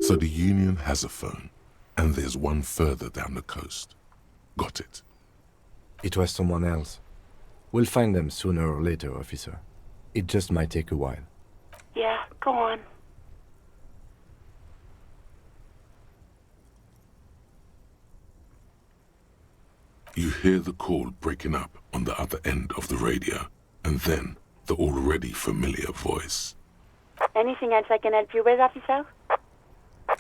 So the Union has a phone, and there's one further down the coast. Got it. It was someone else. We'll find them sooner or later, officer. It just might take a while. Yeah, go on. You hear the call breaking up on the other end of the radio, and then the already familiar voice. Anything else I can help you with, officer?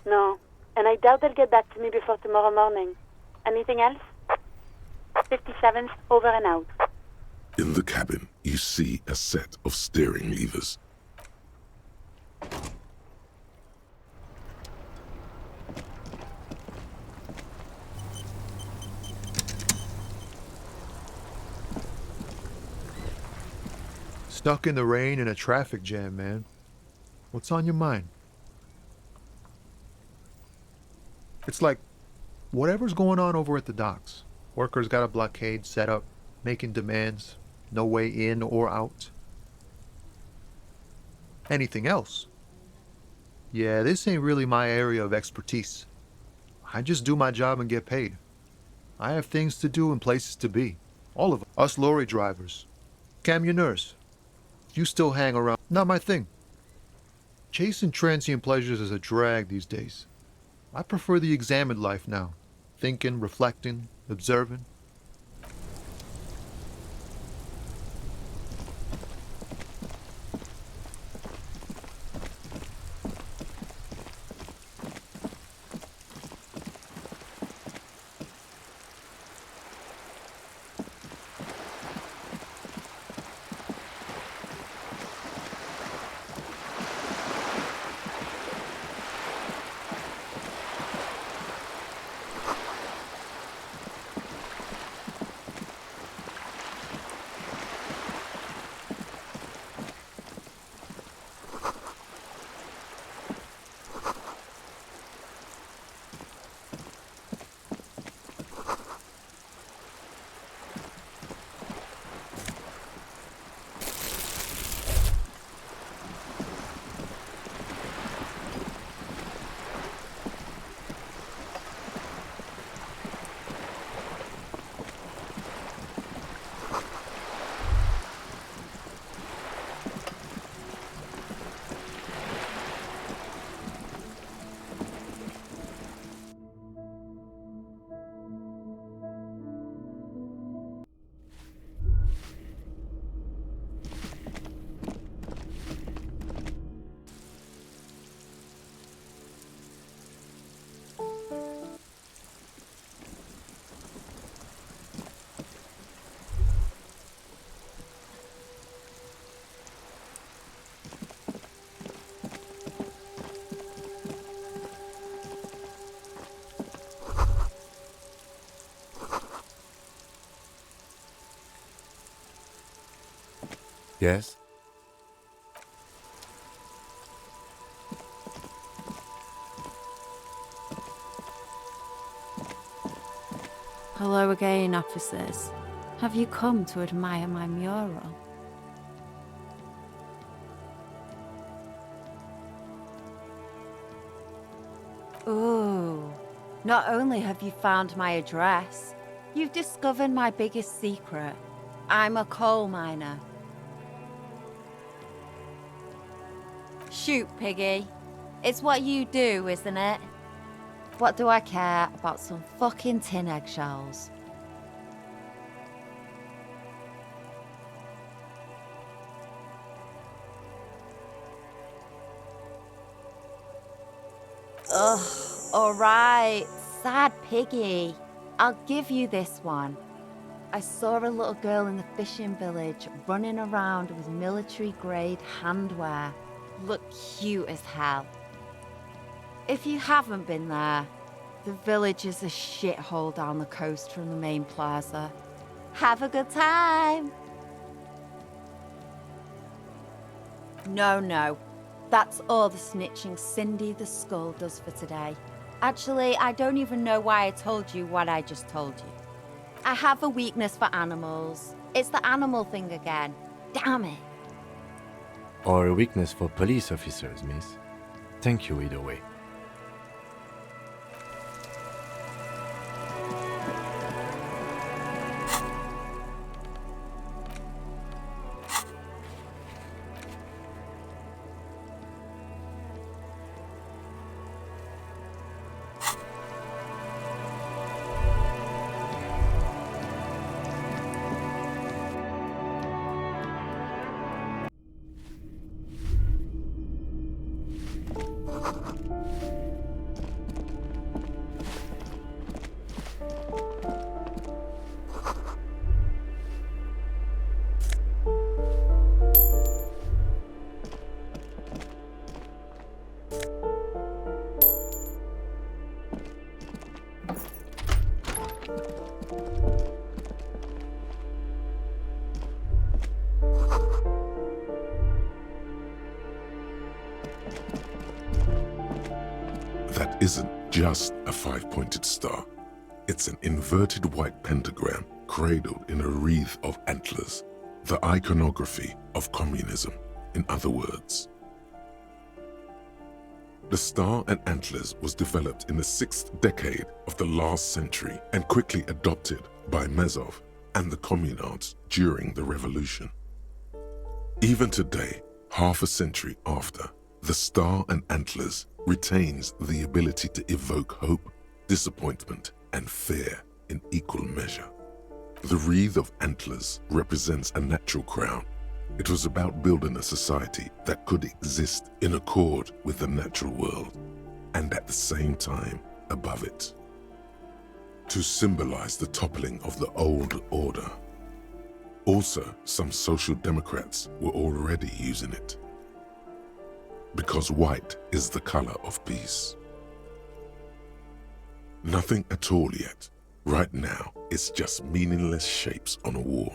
No, and I doubt they'll get back to me before tomorrow morning. Anything else? 57's over and out. In the cabin, you see a set of steering levers. Stuck in the rain in a traffic jam, man. What's on your mind? It's like whatever's going on over at the docks. Workers got a blockade set up, making demands, no way in or out. Anything else? Yeah, this ain't really my area of expertise. I just do my job and get paid. I have things to do and places to be. All of us lorry drivers, camionneurs. You still hang around. Not my thing. Chasing transient pleasures is a drag these days. I prefer the examined life now. Thinking, reflecting, observing. Yes? Hello again, officers. Have you come to admire my mural? Ooh, not only have you found my address, you've discovered my biggest secret. I'm a coal miner. Shoot, Piggy. It's what you do, isn't it? What do I care about some fucking tin eggshells? Ugh, alright, sad piggy. I'll give you this one. I saw a little girl in the fishing village running around with military-grade handwear. Looked cute as hell. If you haven't been there, the village is a shithole down the coast from the main plaza. Have a good time! No. That's all the snitching Cindy the Skull does for today. Actually, I don't even know why I told you what I just told you. I have a weakness for animals. It's the animal thing again. Damn it. Or a weakness for police officers, miss. Thank you either way. That isn't just a five-pointed star. It's an inverted white pentagram cradled in a wreath of antlers, the iconography of communism, in other words. The star and antlers was developed in the 6th decade of the last century and quickly adopted by Mazov and the communards during the revolution. Even today, half a century after, the star and antlers retains the ability to evoke hope, disappointment, and fear in equal measure. The wreath of antlers represents a natural crown. It was about building a society that could exist in accord with the natural world, and at the same time above it. To symbolize the toppling of the old order. Also, some social democrats were already using it. Because white is the color of peace. Nothing at all yet. Right now, it's just meaningless shapes on a wall.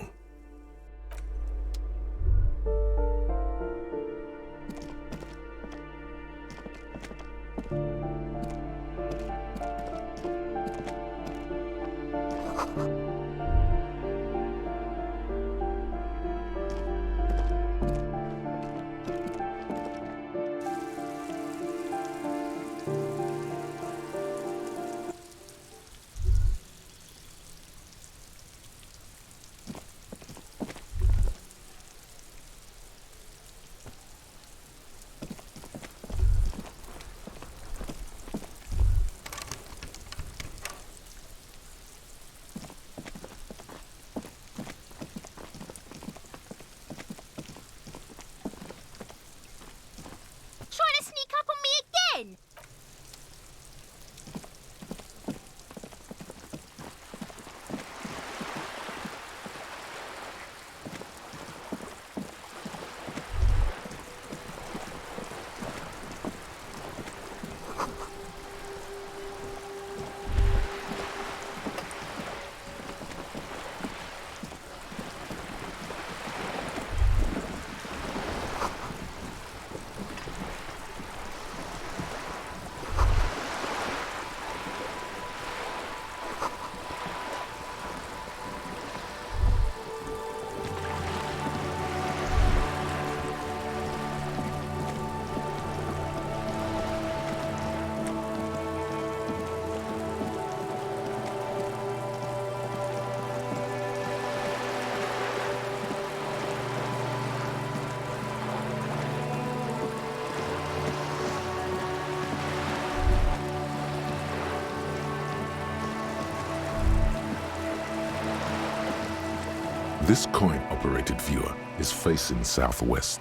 This coin-operated viewer is facing southwest.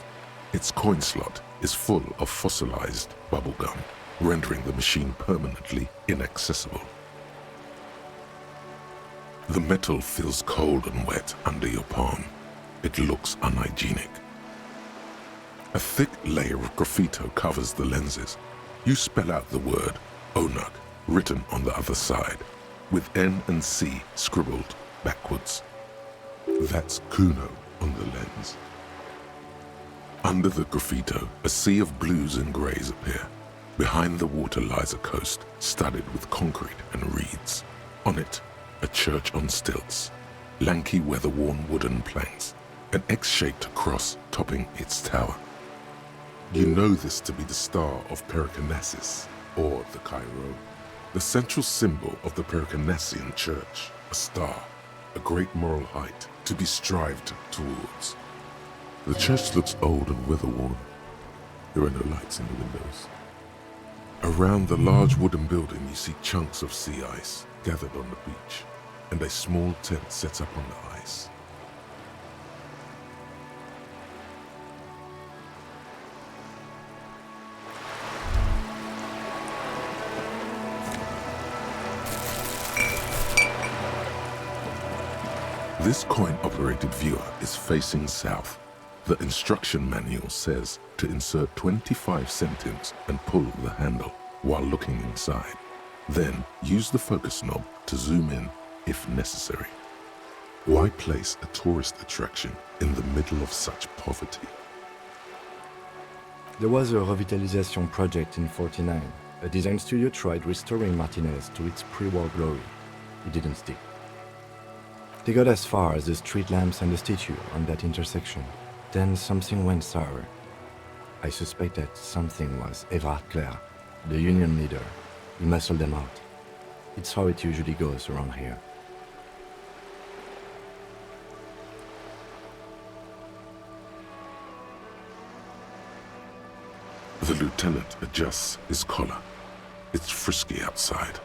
Its coin slot is full of fossilized bubblegum, rendering the machine permanently inaccessible. The metal feels cold and wet under your palm. It looks unhygienic. A thick layer of graffito covers the lenses. You spell out the word Onuk written on the other side, with N and C scribbled backwards. That's Kuno on the lens. Under the graffito, a sea of blues and greys appear. Behind the water lies a coast studded with concrete and reeds. On it, a church on stilts, lanky weather-worn wooden planks, an X-shaped cross topping its tower. You know this to be the Star of Pericarnassus, or the Cairo, the central symbol of the Pericarnassian Church, a star, a great moral height to be strived towards. The church looks old and weather-worn. There are no lights in the windows. Around the large wooden building you see chunks of sea ice gathered on the beach, and a small tent set up on the ice. This coin-operated viewer is facing south. The instruction manual says to insert 25 centimes and pull the handle while looking inside. Then use the focus knob to zoom in if necessary. Why place a tourist attraction in the middle of such poverty? There was a revitalization project in '49. A design studio tried restoring Martinez to its pre-war glory. It didn't stick. They got as far as the street lamps and the statue on that intersection. Then something went sour. I suspect that something was Everard Clare, the union leader. He muscled them out. It's how it usually goes around here. The lieutenant adjusts his collar. It's frisky outside.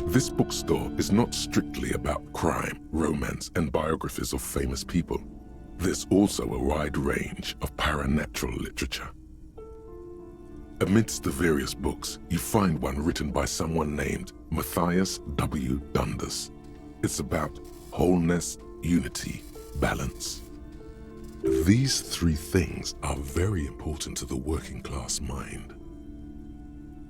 This bookstore is not strictly about crime, romance, and biographies of famous people. There's also a wide range of paranatural literature. Amidst the various books, you find one written by someone named Matthias W. Dundas. It's about wholeness, unity, balance. These three things are very important to the working class mind.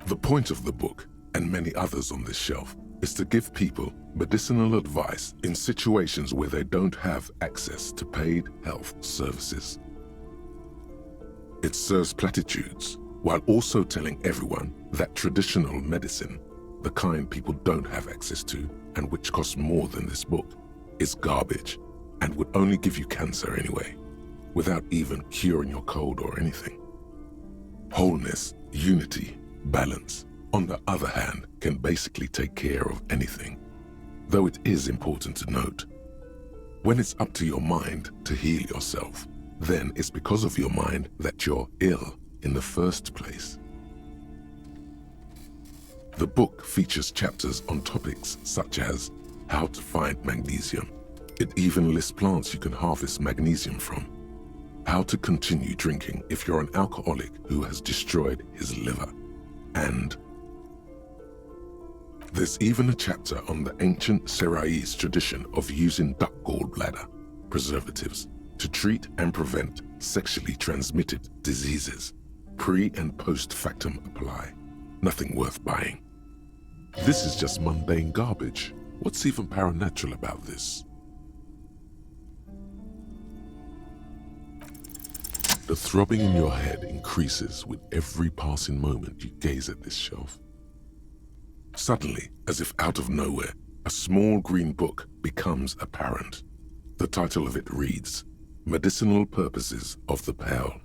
The point of the book, and many others on this shelf, is to give people medicinal advice in situations where they don't have access to paid health services. It serves platitudes while also telling everyone that traditional medicine, the kind people don't have access to and which costs more than this book, is garbage and would only give you cancer anyway, without even curing your cold or anything. Wholeness, unity, balance, on the other hand, can basically take care of anything. Though it is important to note, when it's up to your mind to heal yourself, then it's because of your mind that you're ill in the first place. The book features chapters on topics such as how to find magnesium, It even lists plants you can harvest magnesium from. How to continue drinking if you're an alcoholic who has destroyed his liver. And there's even a chapter on the ancient Seraïs tradition of using duck gallbladder preservatives to treat and prevent sexually transmitted diseases. Pre and post factum apply. Nothing worth buying. This is just mundane garbage. What's even paranatural about this? The throbbing in your head increases with every passing moment you gaze at this shelf. Suddenly, as if out of nowhere, a small green book becomes apparent. The title of it reads, Medicinal Purposes of the Pearl.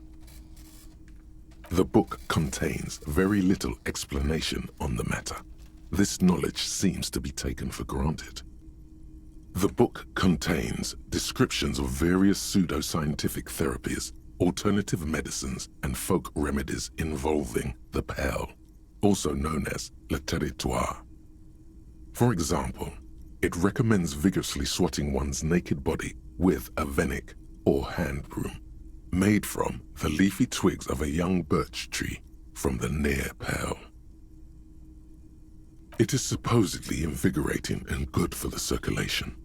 The book contains very little explanation on the matter. This knowledge seems to be taken for granted. The book contains descriptions of various pseudoscientific therapies, alternative medicines, and folk remedies involving the pearl, also known as le territoire. For example, it recommends vigorously swatting one's naked body with a venik or hand broom, made from the leafy twigs of a young birch tree from the near pearl. It is supposedly invigorating and good for the circulation.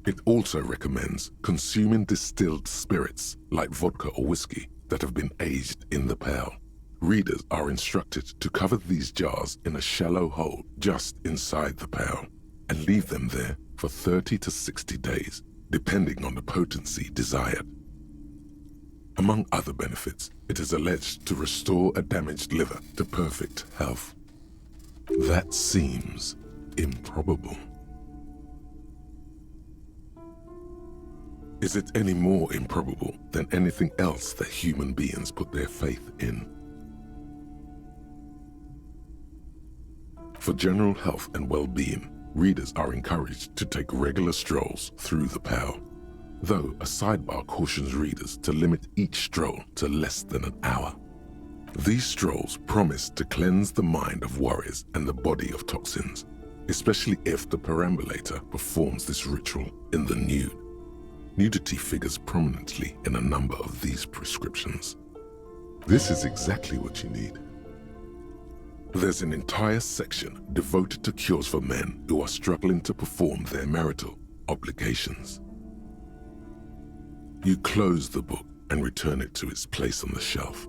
It also recommends consuming distilled spirits like vodka or whiskey that have been aged in the pearl. Readers are instructed to cover these jars in a shallow hole just inside the pearl and leave them there for 30 to 60 days, depending on the potency desired. Among other benefits, it is alleged to restore a damaged liver to perfect health. That seems improbable. Is it any more improbable than anything else that human beings put their faith in? For general health and well-being, readers are encouraged to take regular strolls through the pearl, though a sidebar cautions readers to limit each stroll to less than an hour. These strolls promise to cleanse the mind of worries and the body of toxins, especially if the perambulator performs this ritual in the nude. Nudity figures prominently in a number of these prescriptions. This is exactly what you need. There's an entire section devoted to cures for men who are struggling to perform their marital obligations. You close the book and return it to its place on the shelf.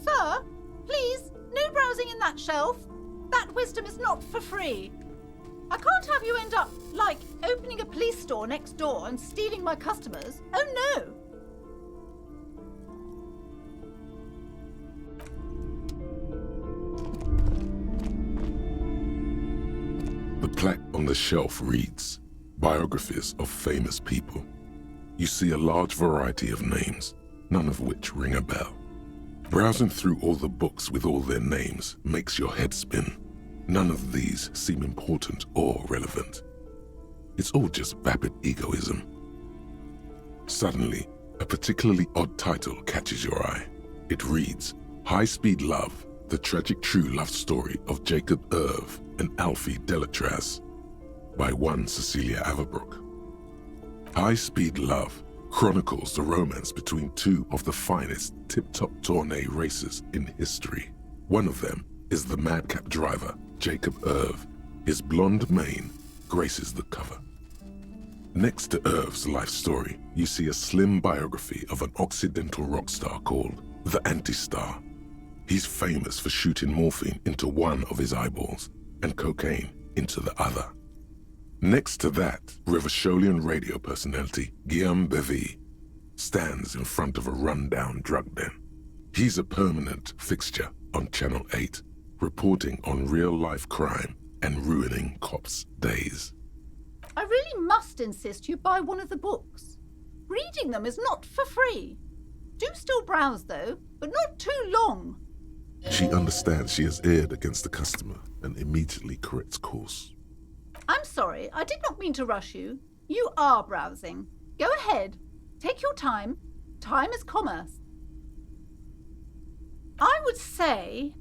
Sir, please, no browsing in that shelf. That wisdom is not for free. I can't have you end up, like, opening a police store next door and stealing my customers. Oh no! The plaque on the shelf reads, Biographies of Famous People. You see a large variety of names, none of which ring a bell. Browsing through all the books with all their names makes your head spin. None of these seem important or relevant. It's all just vapid egoism. Suddenly, a particularly odd title catches your eye. It reads, High Speed Love, the tragic true love story of Jacob Irv and Alfie Delatraz, by one Cecilia Averbrook. High Speed Love chronicles the romance between two of the finest tip-top tourney racers in history. One of them is the madcap driver, Jacob Irv. His blonde mane graces the cover. Next to Irv's life story, you see a slim biography of an Occidental rock star called the Anti-Star. He's famous for shooting morphine into one of his eyeballs and cocaine into the other. Next to that, Revacholian radio personality Guillaume Bevy stands in front of a run-down drug den. He's a permanent fixture on Channel 8, reporting on real-life crime and ruining cops' days. I really must insist you buy one of the books. Reading them is not for free. Do still browse, though, but not too long. She understands she has erred against the customer and immediately corrects course. I'm sorry, I did not mean to rush you. You are browsing. Go ahead. Take your time. Time is commerce. I would say...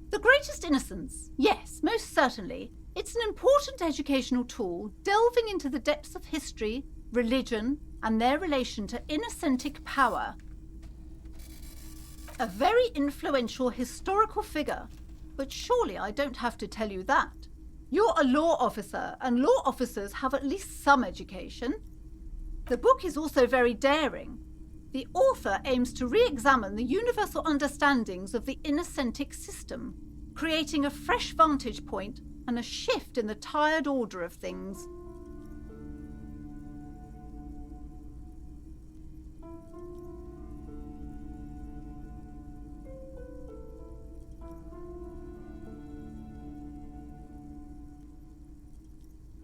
The Greatest Innocence. Yes, most certainly. It's an important educational tool delving into the depths of history, religion, and their relation to innocentic power. A very influential historical figure, but surely I don't have to tell you that. You're a law officer, and law officers have at least some education. The book is also very daring. The author aims to re-examine the universal understandings of the innocentic system, creating a fresh vantage point and a shift in the tired order of things.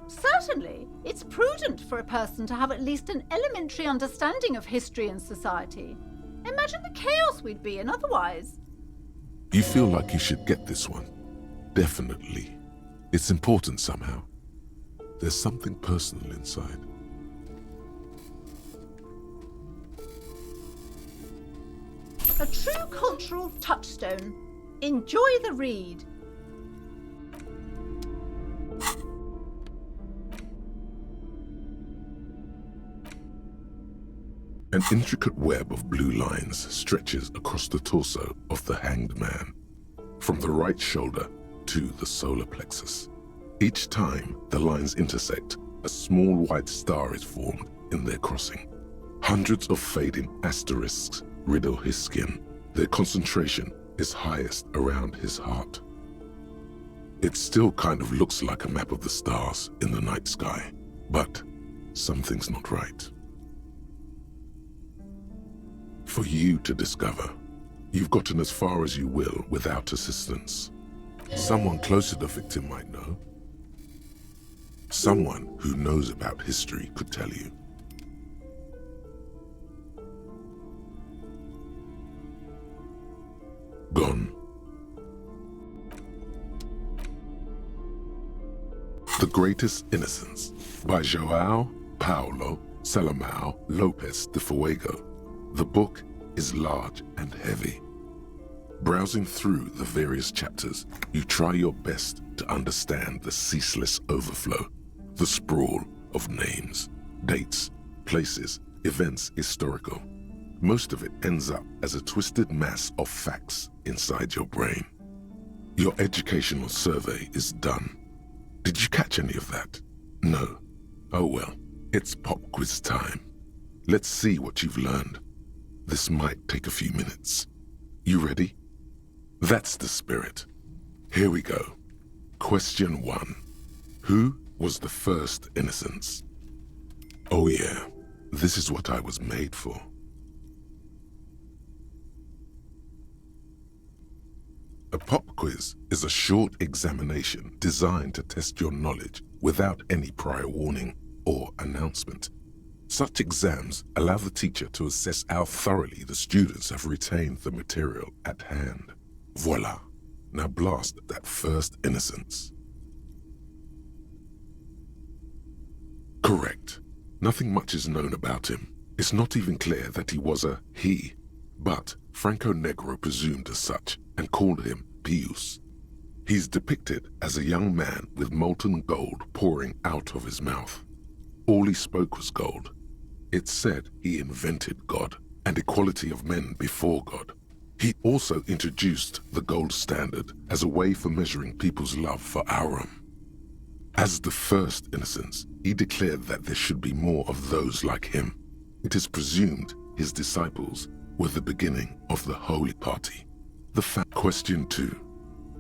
Certainly, it's prudent for a person to have at least an elementary understanding of history and society. Imagine the chaos we'd be in otherwise. You feel like you should get this one? Definitely. It's important somehow. There's something personal inside. A true cultural touchstone. Enjoy the read. An intricate web of blue lines stretches across the torso of the hanged man, from the right shoulder to the solar plexus. Each time the lines intersect, a small white star is formed in their crossing. Hundreds of fading asterisks riddle his skin. Their concentration is highest around his heart. It still kind of looks like a map of the stars in the night sky, but something's not right. For you to discover, you've gotten as far as you will without assistance. Someone close to the victim might know. Someone who knows about history could tell you. Gone. The Greatest Innocence by João Paulo Salomão Lopes de Fuego. The book is large and heavy. Browsing through the various chapters, you try your best to understand the ceaseless overflow, the sprawl of names, dates, places, events historical. Most of it ends up as a twisted mass of facts inside your brain. Your educational survey is done. Did you catch any of that? No. Oh well, it's pop quiz time. Let's see what you've learned. This might take a few minutes. You ready? That's the spirit. Here we go. Question 1. Who was the first innocence? Oh yeah, this is what I was made for. A pop quiz is a short examination designed to test your knowledge without any prior warning or announcement. Such exams allow the teacher to assess how thoroughly the students have retained the material at hand. Voila! Now blast that first innocence. Correct. Nothing much is known about him. It's not even clear that he was a he, but Franco Negro presumed as such and called him Pius. He's depicted as a young man with molten gold pouring out of his mouth. All he spoke was gold. It's said he invented God and equality of men before God. He also introduced the gold standard as a way for measuring people's love for Aurum. As the first innocence, he declared that there should be more of those like him. It is presumed his disciples were the beginning of the Holy Party. Question 2.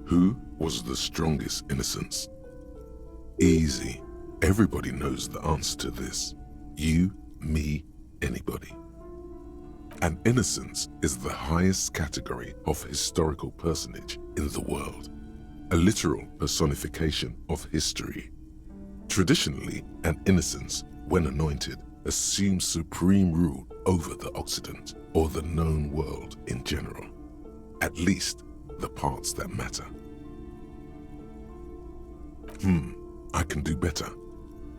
Who was the strongest innocence? Easy. Everybody knows the answer to this. You, me, anybody. An innocence is the highest category of historical personage in the world, a literal personification of history. Traditionally, an innocence, when anointed, assumes supreme rule over the Occident or the known world in general, at least the parts that matter. I can do better.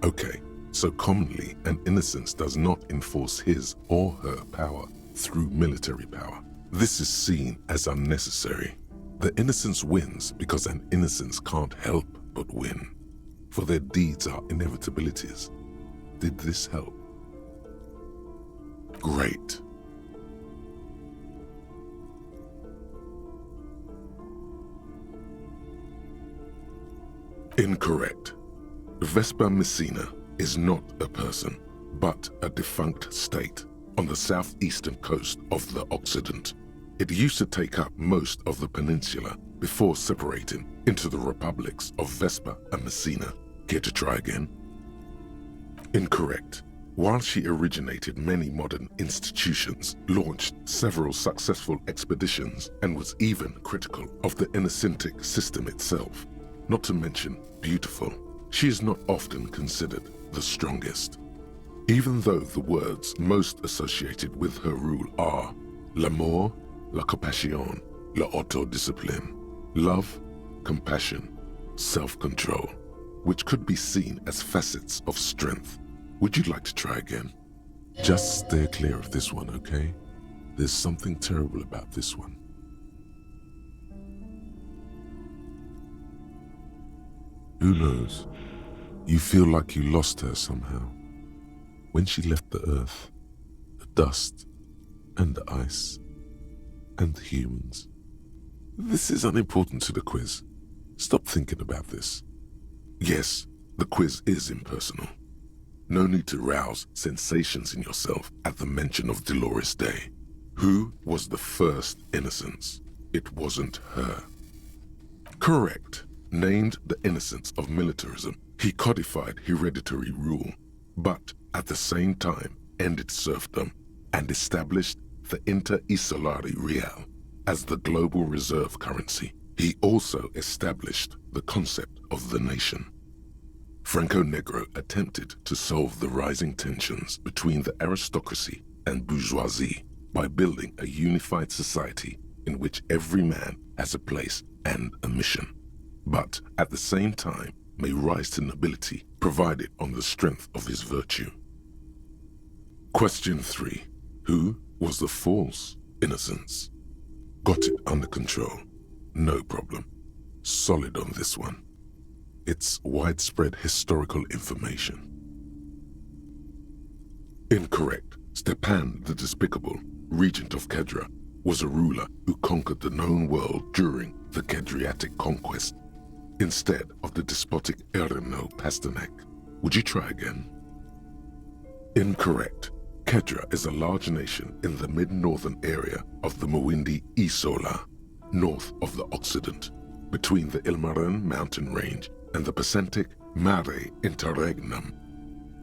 Okay, so commonly an innocence does not enforce his or her power through military power. This is seen as unnecessary. The innocence wins because an innocence can't help but win. for their deeds are inevitabilities. Did this help? Great. Incorrect. Vespa Messina is not a person, but a defunct state on the southeastern coast of the Occident. It used to take up most of the peninsula before separating into the republics of Vespa and Messina. Care to try again? Incorrect. While she originated many modern institutions, launched several successful expeditions, and was even critical of the Innocentic system itself, not to mention beautiful, she is not often considered the strongest. Even though the words most associated with her rule are l'amour, la compassion, la autodiscipline, love, compassion, self-control, which could be seen as facets of strength. Would you like to try again? Just steer clear of this one, okay? There's something terrible about this one. Who knows? You feel like you lost her somehow. When she left the earth, the dust, and the ice, and the humans. This is unimportant to the quiz. Stop thinking about this. Yes, the quiz is impersonal. No need to rouse sensations in yourself at the mention of Dolores Day. Who was the first innocence? It wasn't her. Correct. Named the innocence of militarism, he codified hereditary rule, but at the same time ended serfdom and established the inter-isolari real as the global reserve currency. He also established the concept of the nation. Franco Negro attempted to solve the rising tensions between the aristocracy and bourgeoisie by building a unified society in which every man has a place and a mission, but at the same time may rise to nobility provided on the strength of his virtue. Question 3. Who was the false innocence? Got it under control. No problem. Solid on this one. It's widespread historical information. Incorrect. Stepan the Despicable, regent of Kedra, was a ruler who conquered the known world during the Kedriatic conquest, instead of the despotic Erno Pasternak. Would you try again? Incorrect. Kedra is a large nation in the mid-northern area of the Mawindi Isola, north of the Occident, between the Ilmarin mountain range and the Pacentic Mare Interregnum.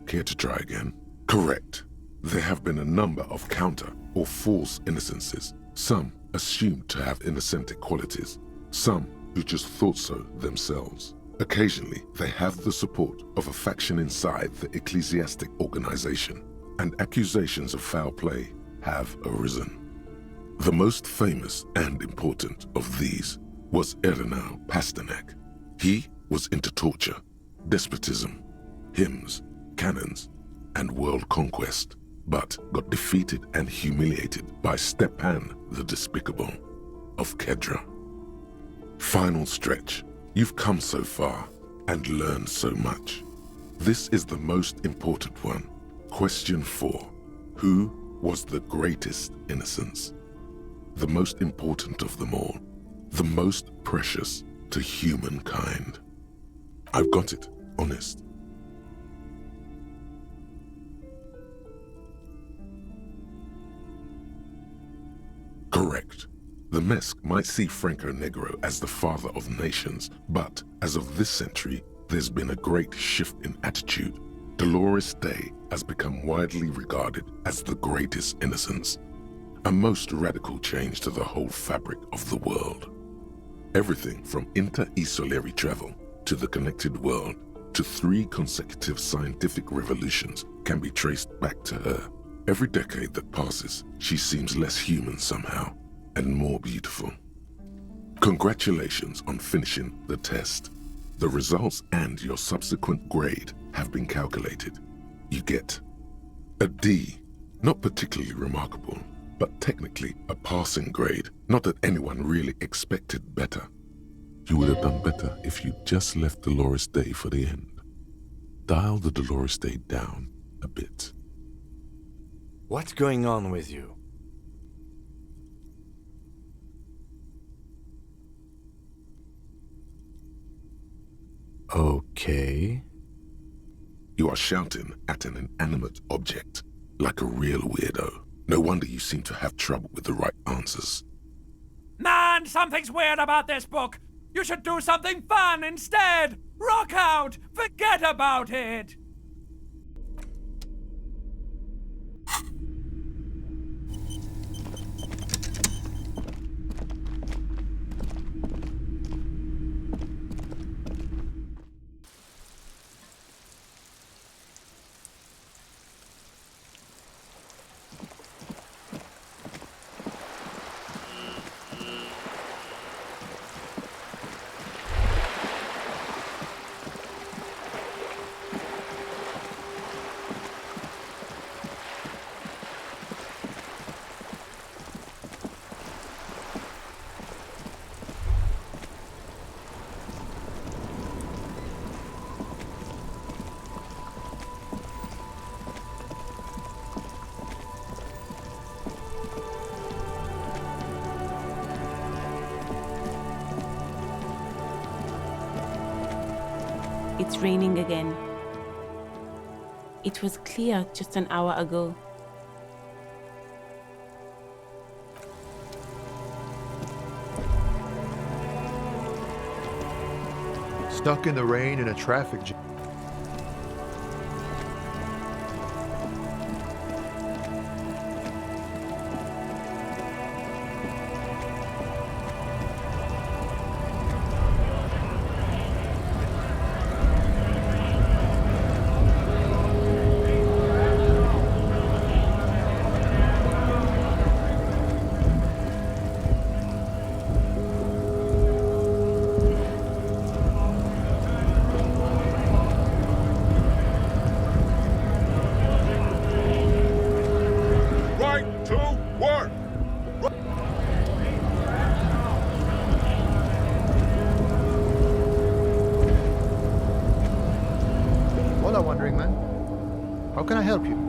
Care to try again? Correct. There have been a number of counter or false innocences, some assumed to have innocentic qualities, some who just thought so themselves. Occasionally, they have the support of a faction inside the ecclesiastic organization, and accusations of foul play have arisen. The most famous and important of these was Erno Pasternak. He was into torture, despotism, hymns, cannons, and world conquest, but got defeated and humiliated by Stepan the Despicable of Kedra. Final stretch. You've come so far and learned so much. This is the most important one. Question 4. Who was the greatest innocence? The most important of them all. The most precious to humankind. I've got it, honest. Correct. The Mesk might see Franco Negro as the father of nations, but as of this century, there's been a great shift in attitude. Dolores Day has become widely regarded as the greatest innocence, a most radical change to the whole fabric of the world. Everything from inter-isolary travel to the connected world to 3 consecutive scientific revolutions can be traced back to her. Every decade that passes, she seems less human somehow and more beautiful. Congratulations on finishing the test. The results and your subsequent grade have been calculated. You get a D, not particularly remarkable, but technically a passing grade. Not that anyone really expected better. You would have done better if you just left Dolores Day for the end. Dial the Dolores state down a bit. What's going on with you? Okay. You are shouting at an inanimate object, like a real weirdo. No wonder you seem to have trouble with the right answers. Man, something's weird about this book. You should do something fun instead. Rock out. Forget about it. It's raining again. It was clear just an hour ago. Stuck in the rain in a traffic jam. Hola, Wandering Man. How can I help you?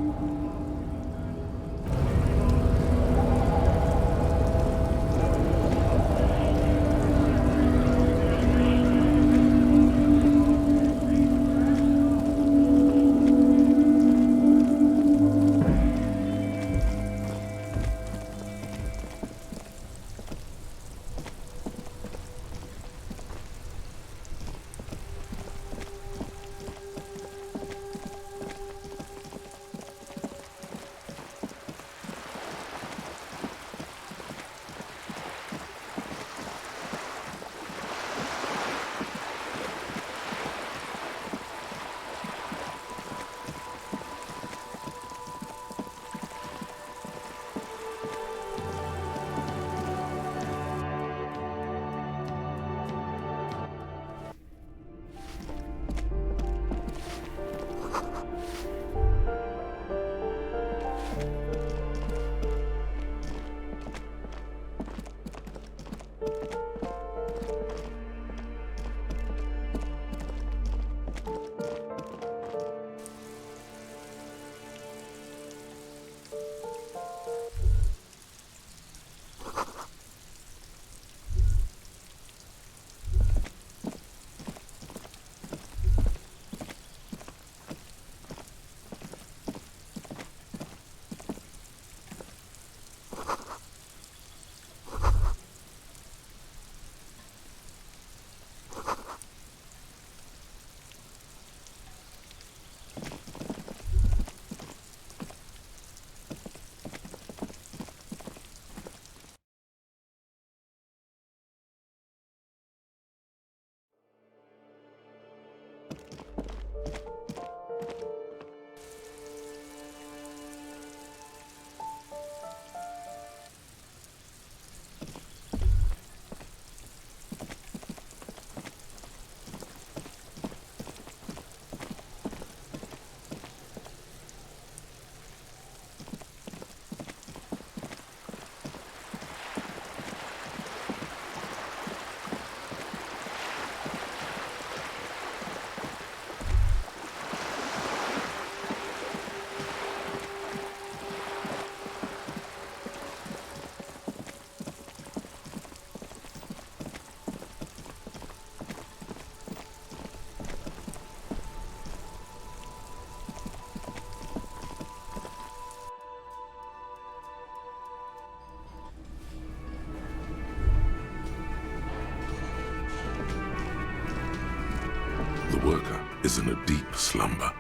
The worker is in a deep slumber.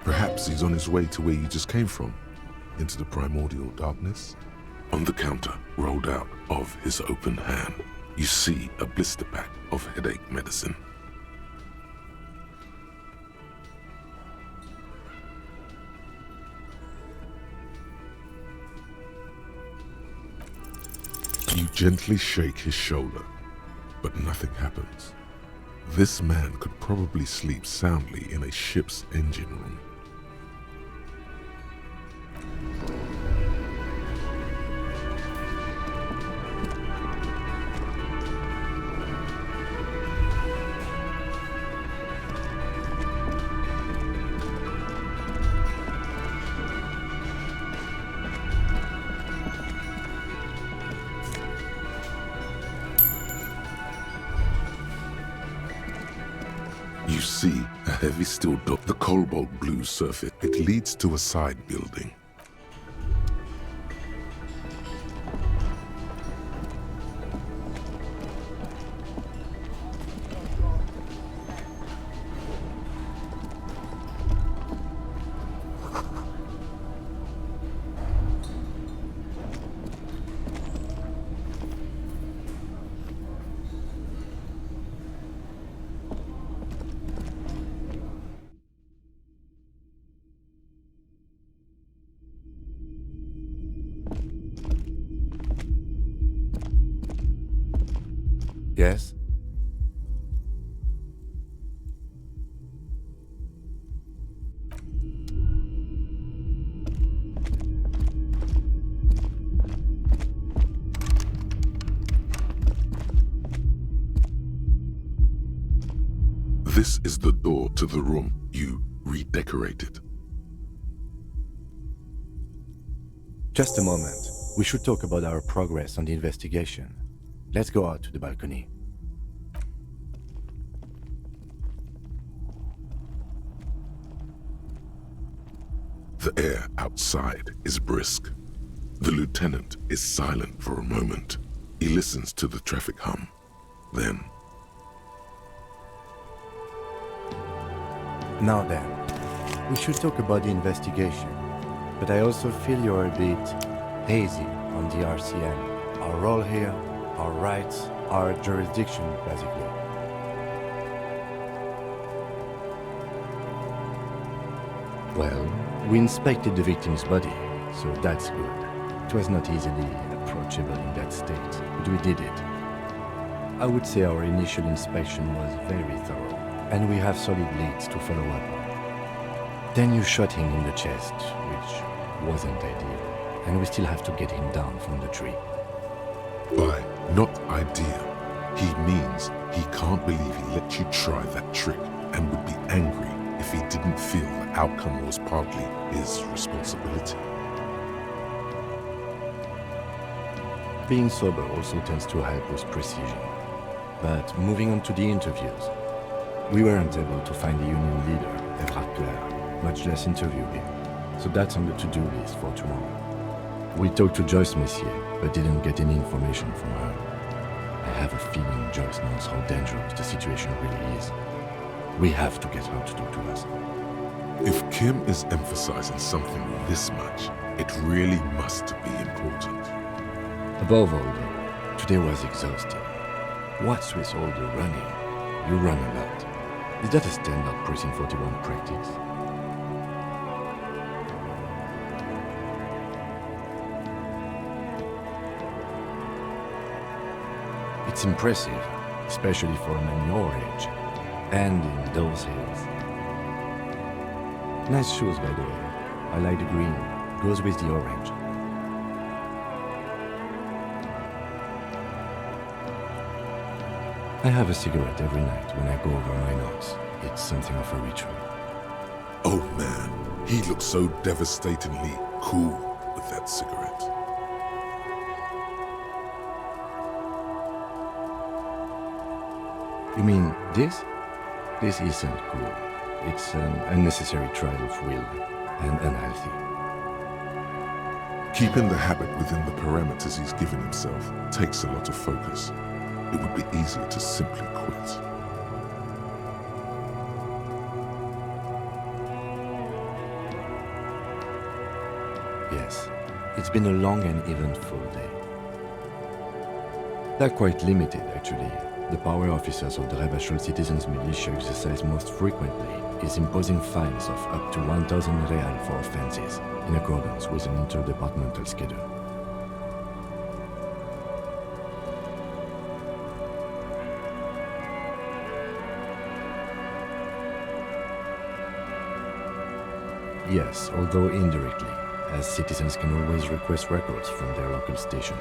Perhaps he's on his way to where you just came from, into the primordial darkness. On the counter, rolled out of his open hand, you see a blister pack of headache medicine. You gently shake his shoulder, but nothing happens. This man could probably sleep soundly in a ship's engine room. You see a heavy steel door, the cobalt blue surface. It leads to a side building. Yes? This is the door to the room you redecorated. Just a moment. We should talk about our progress on the investigation. Let's go out to the balcony. The air outside is brisk. The lieutenant is silent for a moment. He listens to the traffic hum. Then, Now then, we should talk about the investigation. But I also feel you're a bit hazy on the RCM. Our role here, our rights, our jurisdiction, basically. Well, we inspected the victim's body, so that's good. It was not easily approachable in that state, but we did it. I would say our initial inspection was very thorough, and we have solid leads to follow up on. Then you shot him in the chest, which wasn't ideal, and we still have to get him down from the tree. by not ideal, he means he can't believe he let you try that trick and would be angry if he didn't feel the outcome was partly his responsibility. Being sober also tends to help with precision. But moving on to the interviews, we weren't able to find the union leader, Everard Clare, much less interview him. So that's on the to-do list for tomorrow. We talked to Joyce Messier, but didn't get any information from her. I have a feeling Joyce knows how dangerous the situation really is. We have to get her to talk to us. If Kim is emphasizing something this much, it really must be important. Above all, though, today was exhausting. What's with all the running? You run a lot. Is that a standard Precinct 41 practice? It's impressive, especially for a man your age, and in those hills. Nice shoes, by the way. I like the green. Goes with the orange. I have a cigarette every night when I go over my notes. It's something of a ritual. Oh man, he looks so devastatingly cool with that cigarette. You mean this? This isn't cool. It's an unnecessary trial of will, and unhealthy. Keeping the habit within the parameters he's given himself takes a lot of focus. It would be easier to simply quit. It's been a long and eventful day. They're quite limited, actually. The power officers of the Rebachol Citizens Militia exercise most frequently is imposing fines of up to 1,000 real for offenses, in accordance with an interdepartmental schedule. Yes, although indirectly, as citizens can always request records from their local station.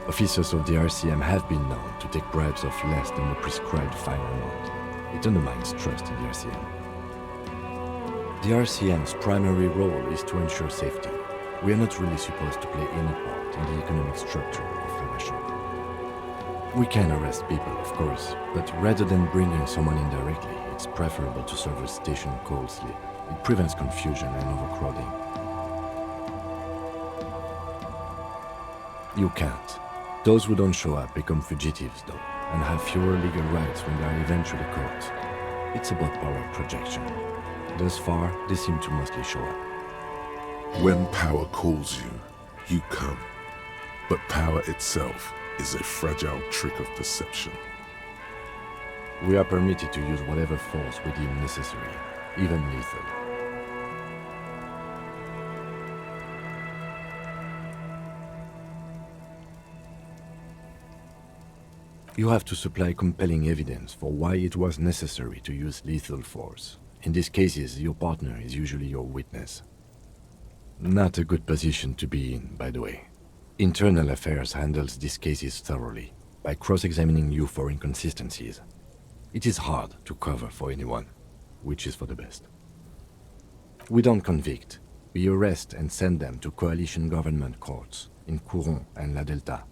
Officers of the RCM have been known to take bribes of less than the prescribed fine amount. It undermines trust in the RCM. The RCM's primary role is to ensure safety. We are not really supposed to play any part in the economic structure of Rebachol. We can arrest people, of course, but rather than bringing someone in directly, it's preferable to serve a station cold slip. It prevents confusion and overcrowding. You can't. Those who don't show up become fugitives, though, and have fewer legal rights when they are eventually caught. It's about power projection. Thus far, they seem to mostly show up. When power calls you, you come. But power itself is a fragile trick of perception. We are permitted to use whatever force we deem necessary, even lethal. You have to supply compelling evidence for why it was necessary to use lethal force. In these cases, your partner is usually your witness. Not a good position to be in, by the way. Internal Affairs handles these cases thoroughly, by cross-examining you for inconsistencies. It is hard to cover for anyone, which is for the best. We don't convict. We arrest and send them to coalition government courts in Couronne and La Delta.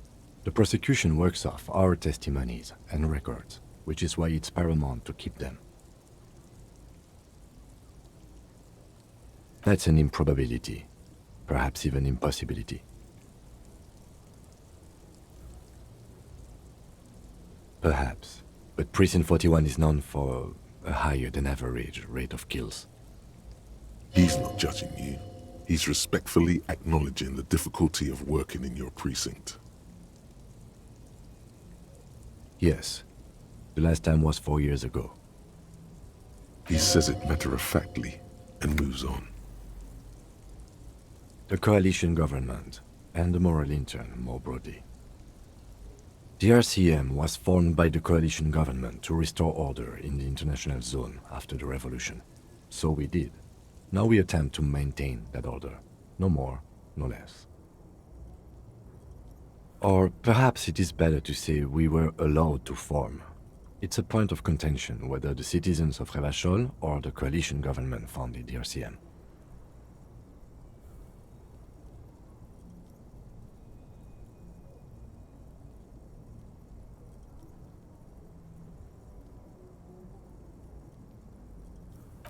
The prosecution works off our testimonies and records, which is why it's paramount to keep them. That's an improbability, perhaps even impossibility. Perhaps, but Precinct 41 is known for a higher than average rate of kills. He's not judging you. He's respectfully acknowledging the difficulty of working in your precinct. Yes. The last time was 4 years ago. He says it matter-of-factly and moves on. The coalition government and the moral intern more broadly. The RCM was formed by the coalition government to restore order in the international zone after the revolution. So we did. Now we attempt to maintain that order. No more, no less. Or perhaps it is better to say we were allowed to form. It's a point of contention whether the citizens of Rebachol or the coalition government founded the RCM.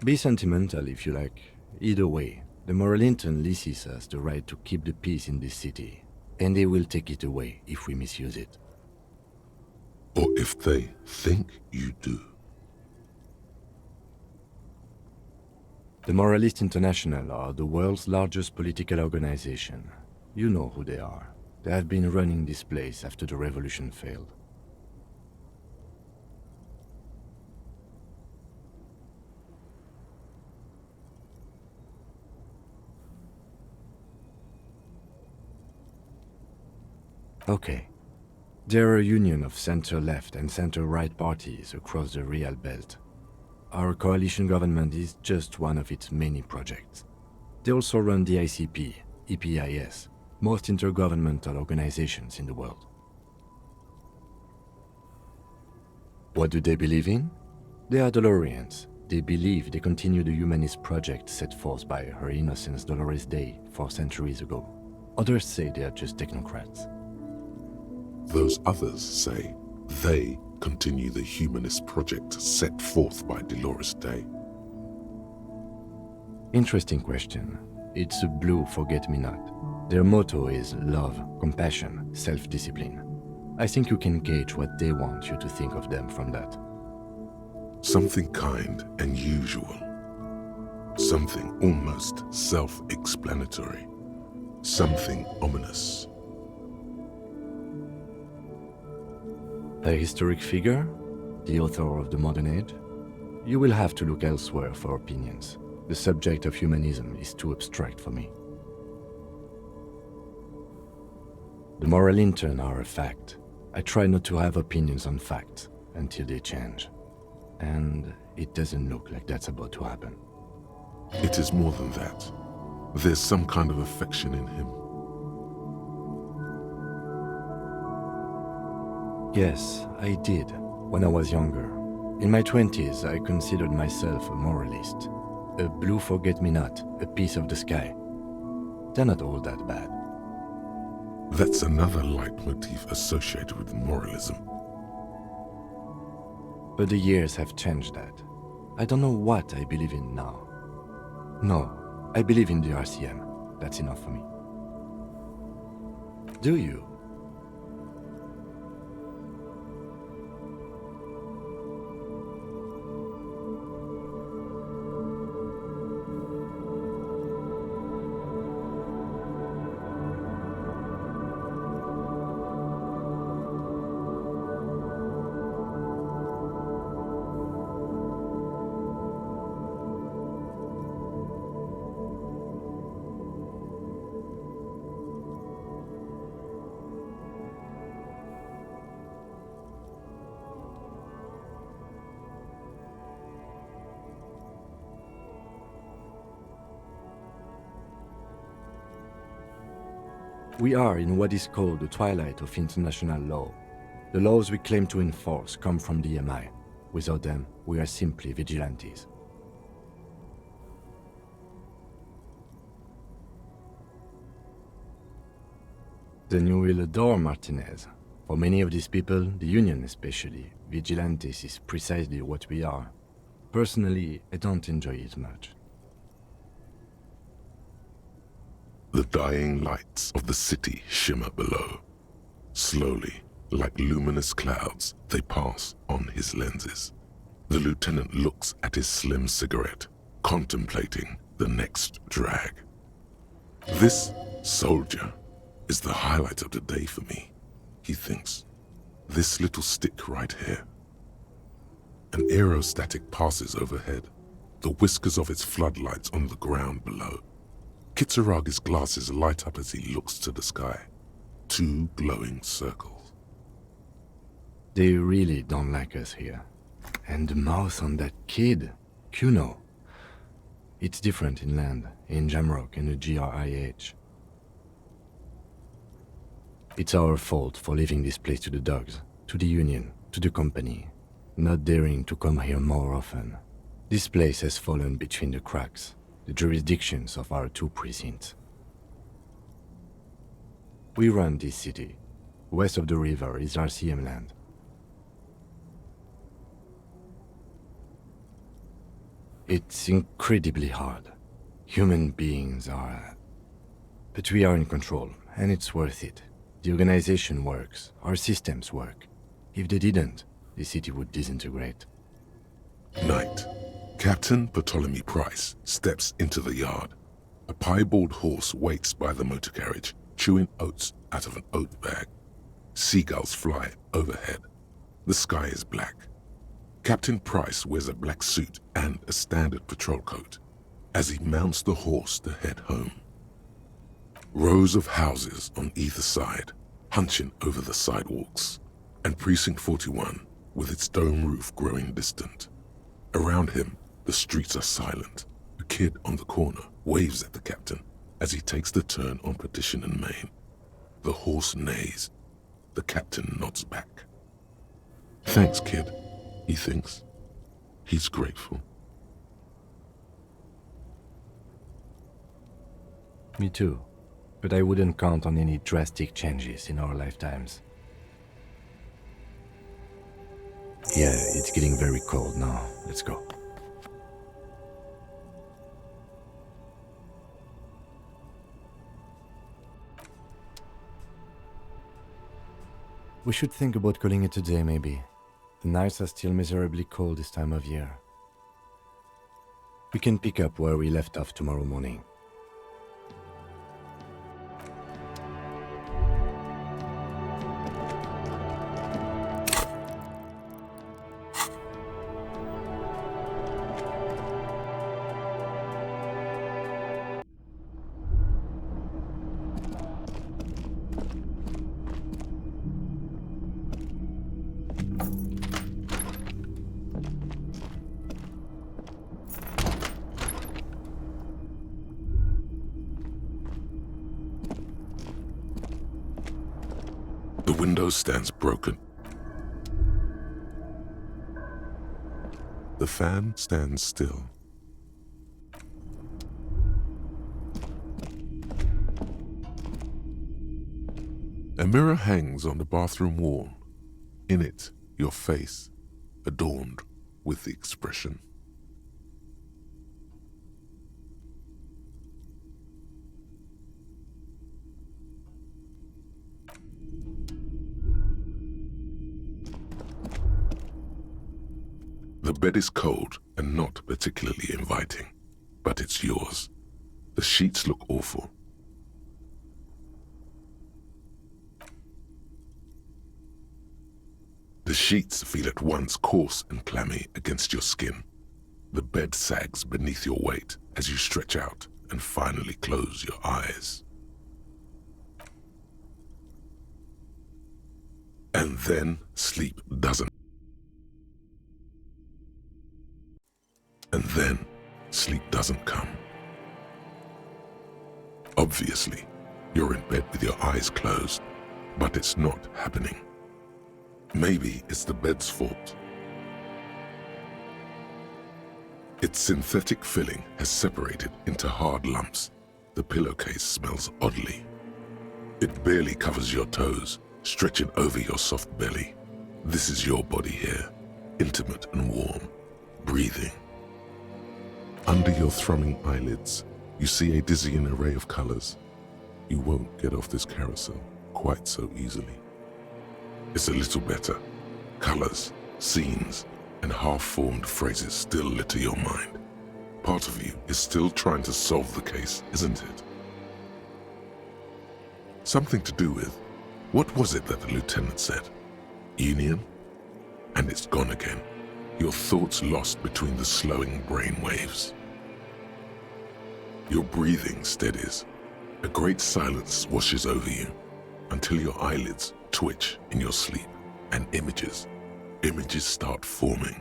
Be sentimental if you like. Either way, the moral intern leases us the right to keep the peace in this city, and they will take it away if we misuse it. Or if they think you do. The Moralist International are the world's largest political organization. You know who they are. They have been running this place after the revolution failed. Okay. There are a union of center-left and center-right parties across the Real Belt. Our coalition government is just one of its many projects. They also run the ICP, EPIS, most intergovernmental organizations in the world. What do they believe in? They are Dolorians. They believe they continue the humanist project set forth by Her Innocence Dolores Day 4 centuries ago. Others say they are just technocrats. Those others say they continue the humanist project set forth by Dolores Day. Interesting question. It's a blue forget-me-not. Their motto is love, compassion, self-discipline. I think you can gauge what they want you to think of them from that. Something kind and usual. Something almost self-explanatory. something ominous. A historic figure? The author of the modern age? You will have to look elsewhere for opinions. The subject of humanism is too abstract for me. The moral intern are a fact. I try not to have opinions on facts until they change. And it doesn't look like that's about to happen. It is more than that. There's some kind of affection in him. Yes, I did, when I was younger. In my 20s, I considered myself a moralist. A blue forget-me-not, a piece of the sky. They're not all that bad. That's another leitmotif associated with moralism. But the years have changed that. I don't know what I believe in now. No, I believe in the RCM. That's enough for me. Do you? We are in what is called the twilight of international law. The laws we claim to enforce come from the MI. Without them, we are simply vigilantes. Then you will adore Martinez. For many of these people, the Union especially, vigilantes is precisely what we are. Personally, I don't enjoy it much. The dying lights of the city shimmer below. Slowly, like luminous clouds, they pass on his lenses. The lieutenant looks at his slim cigarette, contemplating the next drag. This soldier is the highlight of the day for me, he thinks. This little stick right here. An aerostatic passes overhead, the whiskers of its floodlights on the ground below. Kitsuragi's glasses light up as he looks to the sky. Two glowing circles. They really don't like us here. And the mouth on that kid, Kuno. It's different in land, in Jamrock and the GRIH. It's our fault for leaving this place to the dogs, to the Union, to the company, not daring to come here more often. This place has fallen between the cracks, the jurisdictions of our two precincts. We run this city. West of the river is RCM land. It's incredibly hard. Human beings are... But we are in control, and it's worth it. The organization works, our systems work. If they didn't, the city would disintegrate. Night. Captain Ptolemy Price steps into the yard. A piebald horse waits by the motor carriage, chewing oats out of an oat bag. Seagulls fly overhead. The sky is black. Captain Price wears a black suit and a standard patrol coat as he mounts the horse to head home. Rows of houses on either side, hunching over the sidewalks, and Precinct 41 with its dome roof growing distant. Around him, the streets are silent. A kid on the corner waves at the captain as he takes the turn on Petition and Main. The horse neighs. The captain nods back. Thanks, kid, he thinks. He's grateful. Me too. But I wouldn't count on any drastic changes in our lifetimes. Yeah, it's getting very cold now. Let's go. We should think about calling it a day, maybe. The nights are still miserably cold this time of year. We can pick up where we left off tomorrow morning. window stands broken. The fan stands still. A mirror hangs on the bathroom wall. In it, your face, adorned with the expression. The bed is cold and not particularly inviting, but it's yours. The sheets look awful. The sheets feel at once coarse and clammy against your skin. The bed sags beneath your weight as you stretch out and finally close your eyes. And then sleep doesn't. And then sleep doesn't come. Obviously, you're in bed with your eyes closed, but it's not happening. Maybe it's the bed's fault. Its synthetic filling has separated into hard lumps. The pillowcase smells oddly. It barely covers your toes, stretching over your soft belly. This is your body here, intimate and warm, breathing. Under your thrumming eyelids, you see a dizzying array of colors. You won't get off this carousel quite so easily. It's a little better. Colors, scenes, and half-formed phrases still litter your mind. Part of you is still trying to solve the case, isn't it? Something to do with, what was it that the lieutenant said? Union? And it's gone again. Your thoughts lost between the slowing brain waves. Your breathing steadies. A great silence washes over you until your eyelids twitch in your sleep and images start forming.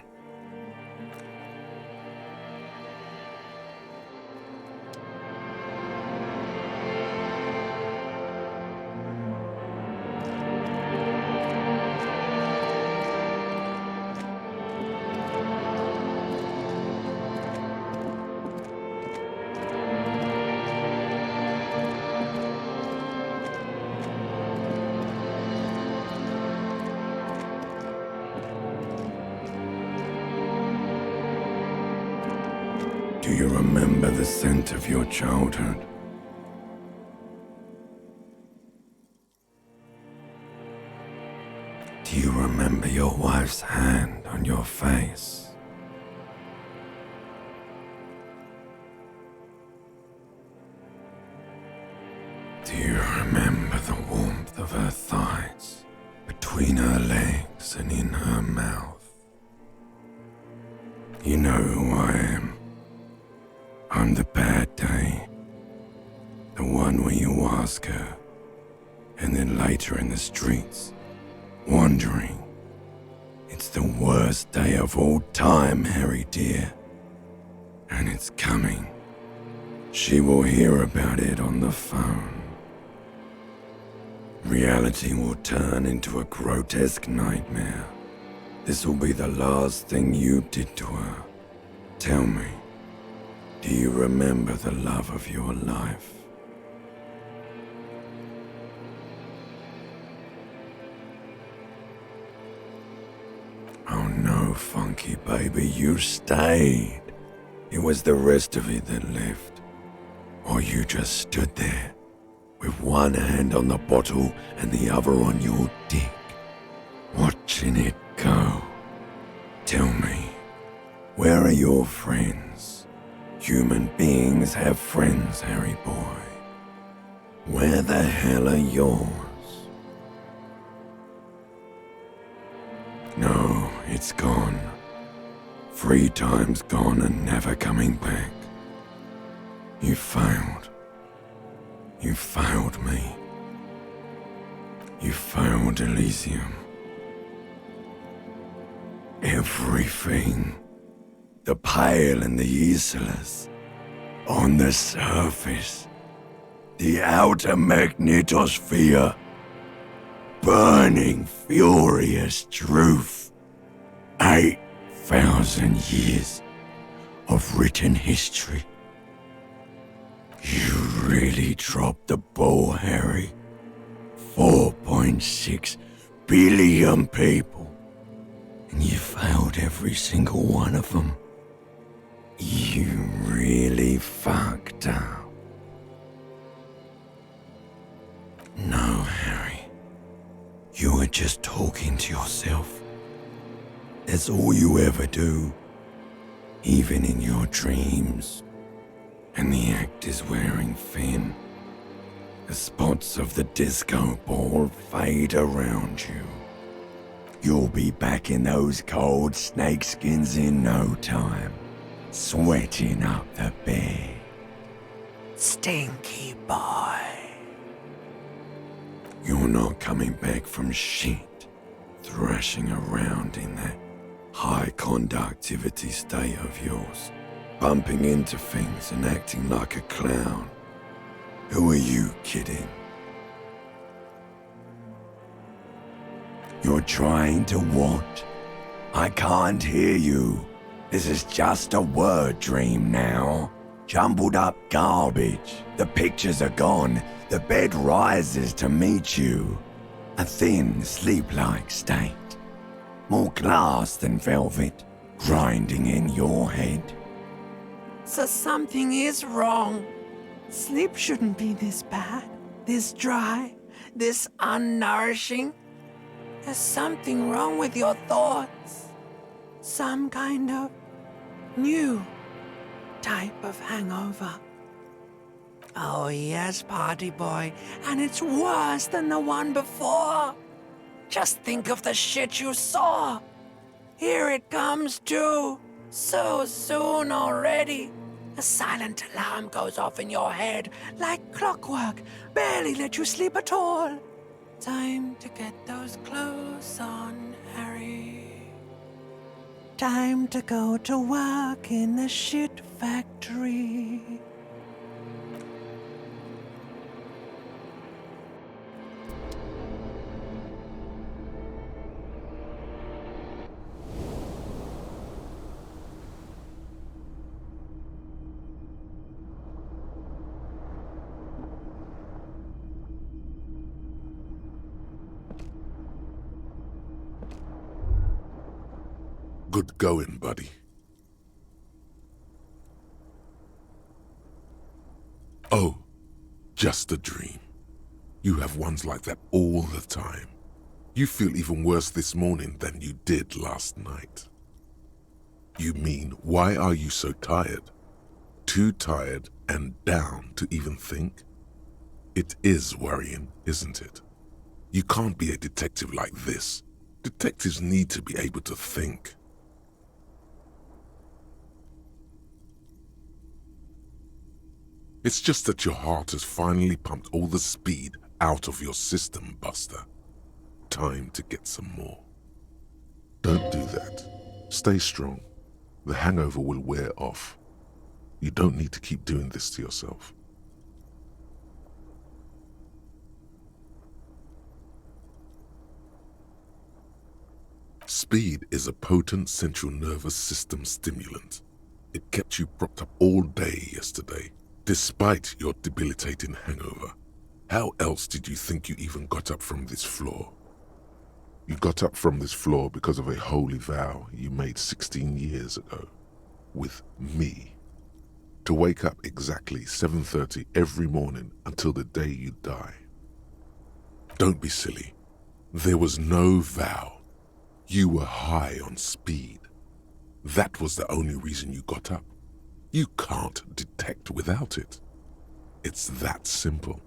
Do you remember the scent of your childhood? Do you remember your wife's hand on your face? Do you remember the warmth of her thighs between her legs and in her mouth? You know who I am. I'm the bad day. The one where you ask her, and then later in the streets, wandering. It's the worst day of all time, Harry dear. And it's coming. She will hear about it on the phone. Reality will turn into a grotesque nightmare. This will be the last thing you did to her. Tell me, do you remember the love of your life? Oh no, Funky baby, you stayed. It was the rest of it that left. Or you just stood there, with one hand on the bottle and the other on your dick, watching it go. Tell me, where are your friends? Human beings have friends, Harry boy. Where the hell are yours? No, it's gone. 3 times gone and never coming back. You failed. You failed me. You failed Elysium. Everything. The pale and the useless. On the surface. The outer magnetosphere. burning, furious truth. 8,000 years of written history. You really dropped the ball, Harry. 4.6 billion people. And you failed every single one of them. You really fucked up. No, Harry. You were just talking to yourself. That's all you ever do. Even in your dreams. And the act is wearing thin. The spots of the disco ball fade around you. You'll be back in those cold snakeskins in no time, sweating up the bed. Stinky boy. You're not coming back from shit, thrashing around in that high conductivity state of yours, bumping into things and acting like a clown. Who are you kidding? You're trying to what? I can't hear you. This is just a word dream now. Jumbled up garbage. The pictures are gone. The bed rises to meet you. A thin, sleep-like state. More glass than velvet, grinding in your head. So something is wrong. Sleep shouldn't be this bad, this dry, this unnourishing. There's something wrong with your thoughts. Some kind of new type of hangover. Oh yes, party boy, and it's worse than the one before. Just think of the shit you saw. Here it comes too, so soon already. A silent alarm goes off in your head like clockwork, barely let you sleep at all. Time to get those clothes on, Harry. Time to go to work in the shit factory. Good going, buddy. Oh, just a dream. You have ones like that all the time. You feel even worse this morning than you did last night. You mean, why are you so tired? Too tired and down to even think? It is worrying, isn't it? You can't be a detective like this. Detectives need to be able to think. It's just that your heart has finally pumped all the speed out of your system, Buster. Time to get some more. Don't do that. Stay strong. The hangover will wear off. You don't need to keep doing this to yourself. Speed is a potent central nervous system stimulant. It kept you propped up all day yesterday, despite your debilitating hangover. How else did you think you even got up from this floor? You got up from this floor because of a holy vow you made 16 years ago, with me, to wake up exactly 7:30 every morning until the day you die. Don't be silly. There was no vow. You were high on speed. That was the only reason you got up. You can't detect without it. It's that simple.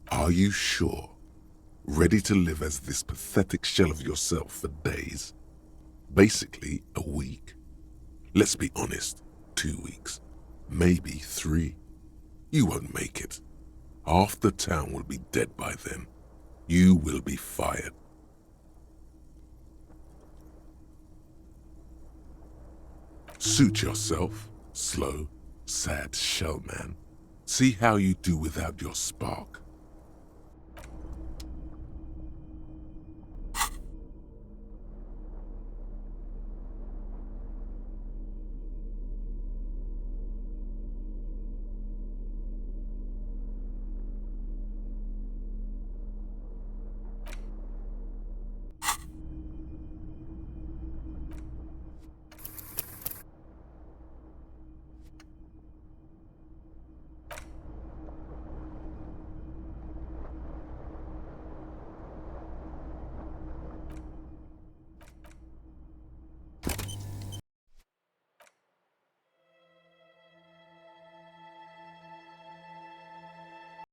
Are you sure? Ready to live as this pathetic shell of yourself for days? Basically, a week. Let's be honest, 2 weeks. Maybe 3. You won't make it. Half the town will be dead by then. You will be fired. Suit yourself, slow, sad shell man. See how you do without your spark.